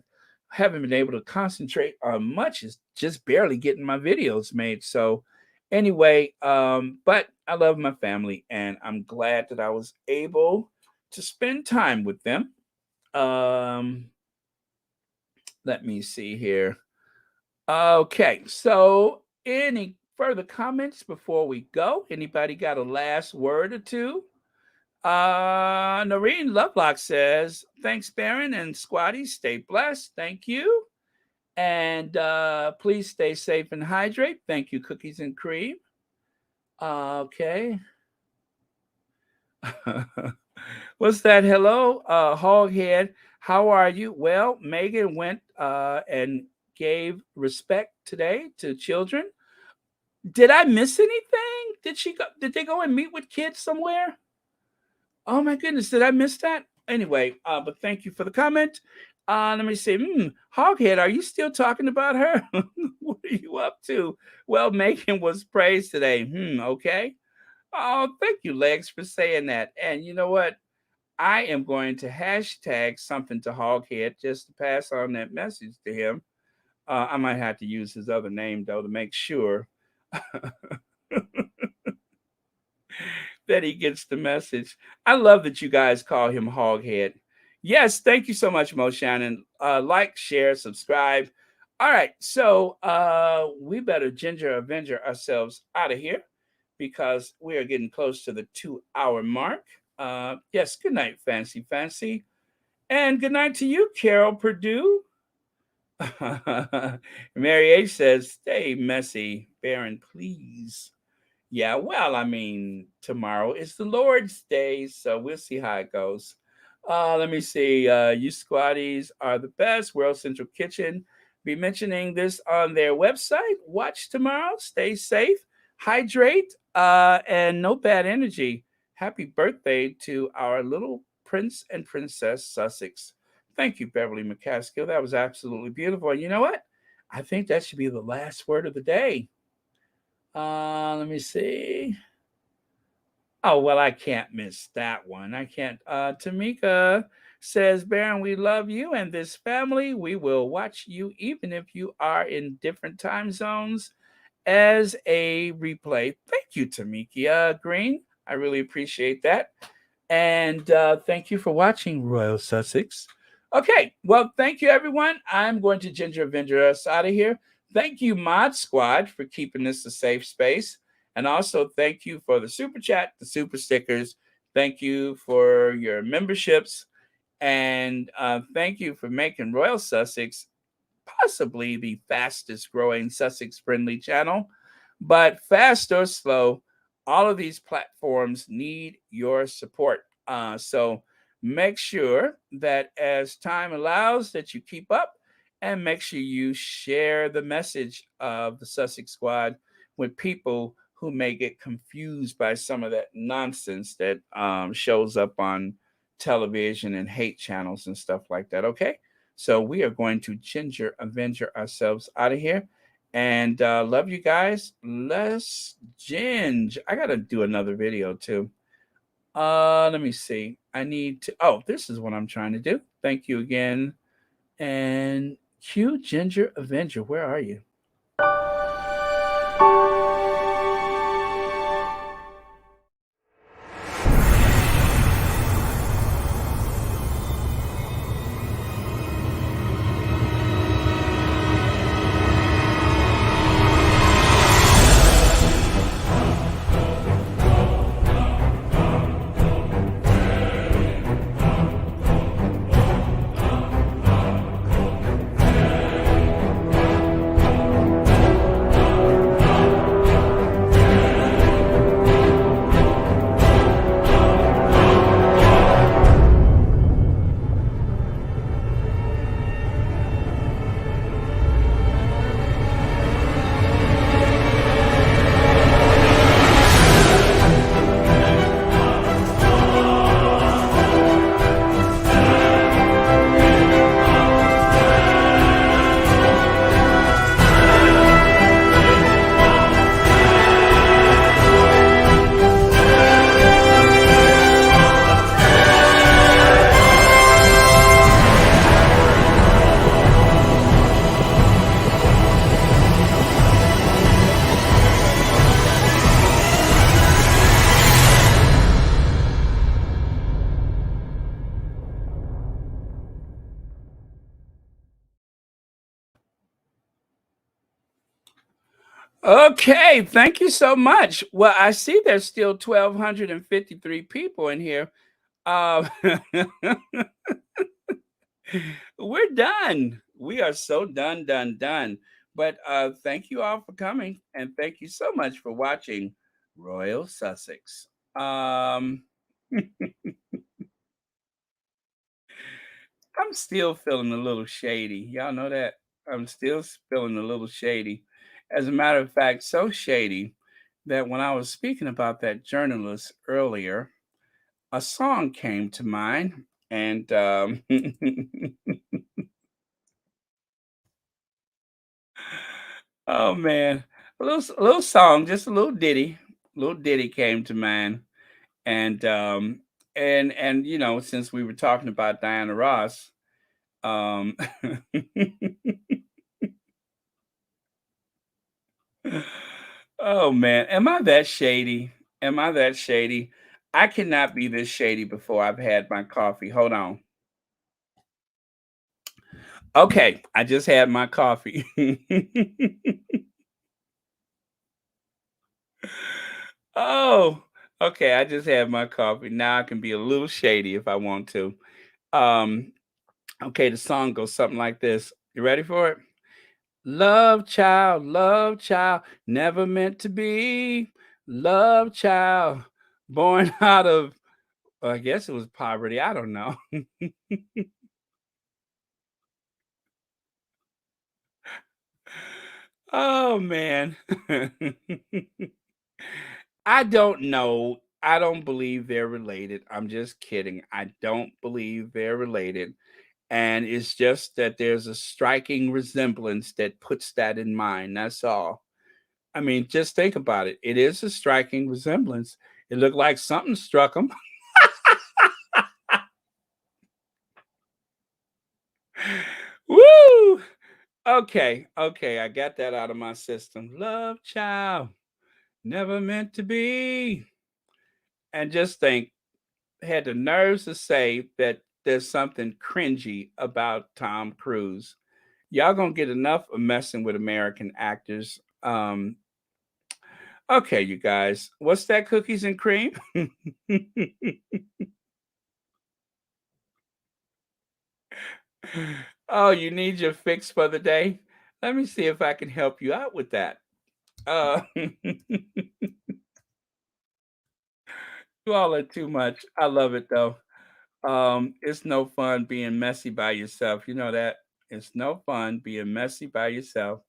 haven't been able to concentrate on much. It's just barely getting my videos made. So anyway, but I love my family, and I'm glad that I was able to spend time with them. Let me see here. Okay, so any further comments before we go? Anybody got a last word or two? Noreen Lovelock says, thanks, Baron and Squatty. Stay blessed. Thank you. And please stay safe and hydrate. Thank you, Cookies and Cream. Okay. What's that? Hello, Hoghead. How are you? Well, Meghan went and gave respect today to children. Did I miss anything? Did they go and meet with kids somewhere? Oh my goodness, did I miss that? Anyway, but thank you for the comment. Let me see. Hoghead, are you still talking about her? What are you up to? Well, Meghan was praised today. Okay. Oh, thank you, Legs, for saying that. And you know what? I am going to hashtag something to Hoghead just to pass on that message to him. I might have to use his other name, though, to make sure that he gets the message. I love that you guys call him Hoghead. Yes, thank you so much, Mo Shannon. Like, share, subscribe. All right, so we better Ginger Avenger ourselves out of here because we are getting close to the 2-hour mark. Yes, good night, Fancy Fancy. And good night to you, Carol Purdue. Mary H says, stay messy, Baron, please. Yeah, well, I mean, tomorrow is the Lord's Day, so we'll see how it goes. Let me see. You squatties are the best. World Central Kitchen. Be mentioning this on their website. Watch tomorrow. Stay safe, hydrate, and no bad energy. Happy birthday to our little Prince and Princess Sussex. Thank you, Beverly McCaskill. That was absolutely beautiful. And you know what? I think that should be the last word of the day. Let me see. Oh, well, I can't miss that one. I can't. Tamika says, Baron, we love you and this family. We will watch you even if you are in different time zones as a replay. Thank you, Tamika Green. I really appreciate that. And thank you for watching Royal Sussex. Okay, well, thank you, everyone. I'm going to Ginger Avenger us out of here. Thank you, Mod Squad, for keeping this a safe space. And also thank you for the super chat, the super stickers. Thank you for your memberships. And thank you for making Royal Sussex possibly the fastest growing Sussex friendly channel. But fast or slow, all of these platforms need your support. So make sure that as time allows that you keep up and make sure you share the message of the Sussex Squad with people who may get confused by some of that nonsense that shows up on television and hate channels and stuff like that. Okay, so we are going to Ginger Avenger ourselves out of here. And love you guys. Let's Ginge. I got to do another video too. Let me see. I need to. Oh, this is what I'm trying to do. Thank you again. And Q Ginger Avenger, where are you? Okay, thank you so much. Well, I see there's still 1,253 people in here. Uh, we're done. We are so done, done, done. But thank you all for coming, and thank you so much for watching Royal Sussex. Um, I'm still feeling a little shady. Y'all know that? I'm still feeling a little shady. As a matter of fact, so shady that when I was speaking about that journalist earlier, a song came to mind. And oh man, a little song, just a little ditty came to mind. And and since we were talking about Diana Ross, um oh man, am I that shady? Am I that shady? I cannot be this shady before I've had my coffee. Hold on. Okay, I just had my coffee. Oh, okay, I just had my coffee. Now I can be a little shady if I want to. Um, okay, the song goes something like this. You ready for it? Love child, never meant to be. Love child, born out of, I guess it was poverty. I don't know. Oh man. I don't know. I don't believe they're related. I'm just kidding. I don't believe they're related. And it's just that there's a striking resemblance that puts that in mind. That's all. I mean, just think about it. It is a striking resemblance. It looked like something struck them. Woo! Okay, okay, I got that out of my system. Love child, never meant to be. And just think, had the nerves to say that there's something cringy about Tom Cruise. Y'all gonna get enough of messing with American actors. Okay, you guys, what's that? Cookies and cream? Oh, you need your fix for the day? Let me see if I can help you out with that. You all are too much. I love it though. It's no fun being messy by yourself. You know that? It's no fun being messy by yourself.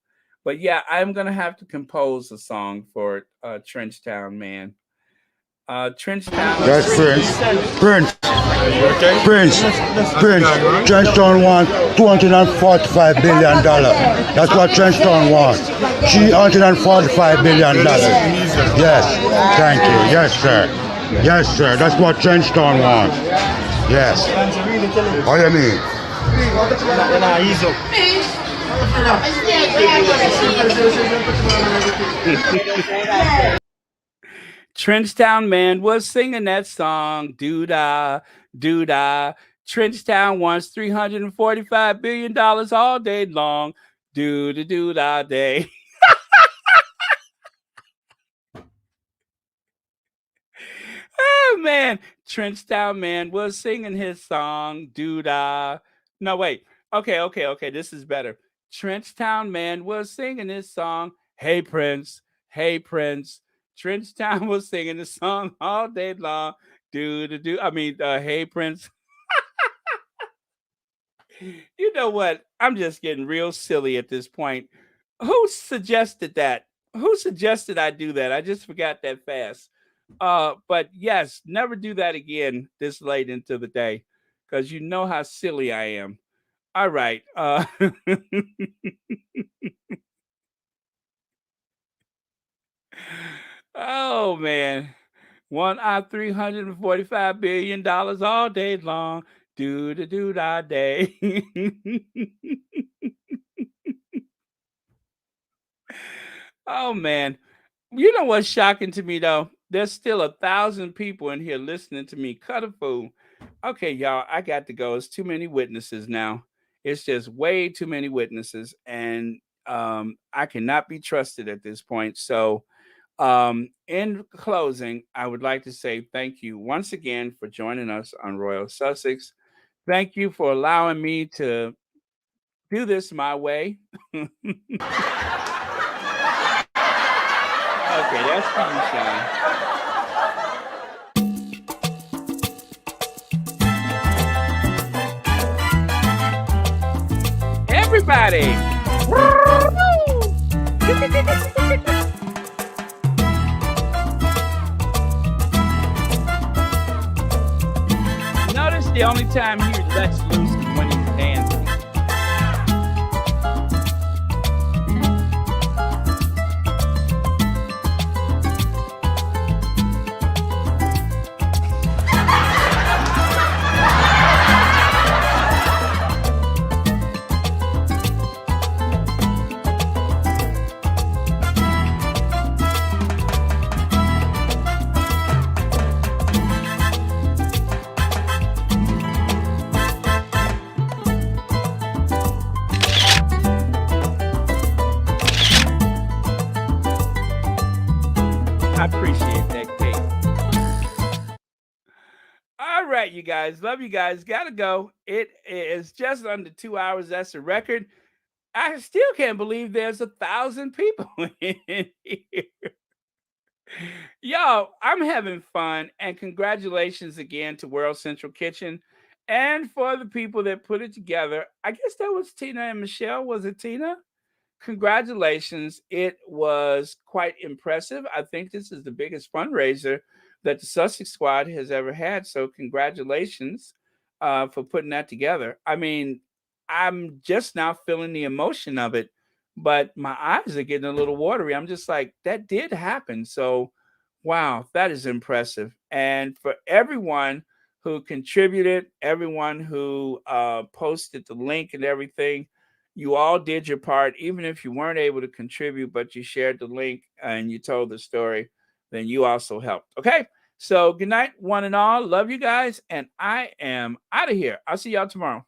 But yeah, I'm gonna have to compose a song for Trenchtown Man. Trenchtown. Yes, Prince, Trenchtown wants $245 billion. That's what Trenchtown wants. $345 billion. Yes, thank you. Yes, sir. Yes, sir. That's what Trenchtown wants. Yes. What do you mean? Trenchtown Man was singing that song, doo-dah, doo-dah. Trenchtown wants $345 billion all day long, doo-da-doo-dah day. Oh man, Trenchtown Man was singing his song, doo-dah. No, wait. Okay, okay, okay. This is better. Trenchtown Man was singing his song, Hey Prince, Hey Prince. Trenchtown was singing the song all day long. Do. I mean, Hey Prince. You know what? I'm just getting real silly at this point. Who suggested that? Who suggested I do that? I just forgot that fast. But yes, never do that again this late into the day because you know how silly I am. All right. Oh man. One out $345 billion all day long. Do da day. Oh man. You know what's shocking to me though? There's still 1,000 people in here listening to me cut a fool. Okay, y'all, I got to go. It's too many witnesses now. It's just way too many witnesses, and I cannot be trusted at this point. So, in closing, I would like to say thank you once again for joining us on Royal Sussex. Thank you for allowing me to do this my way. Okay, that's fine, Sean. Everybody. Notice the only time he lets loose is when he's dancing. I appreciate that, Kate. All right, you guys. Love you guys. Gotta go. It is just under 2 hours. That's a record. I still can't believe there's 1,000 people in here. Yo, I'm having fun. And congratulations again to World Central Kitchen. And for the people that put it together. I guess that was Tina and Michelle. Was it Tina? Congratulations. It was quite impressive. I think this is the biggest fundraiser that the Sussex squad has ever had. So congratulations for putting that together. I mean, I'm just now feeling the emotion of it, but my eyes are getting a little watery. I'm just like, that did happen. So, wow, that is impressive. And for everyone who contributed, everyone who posted the link and everything, you all did your part. Even if you weren't able to contribute, but you shared the link and you told the story, then you also helped. Okay. So good night, one and all. Love you guys. And I am out of here. I'll see y'all tomorrow.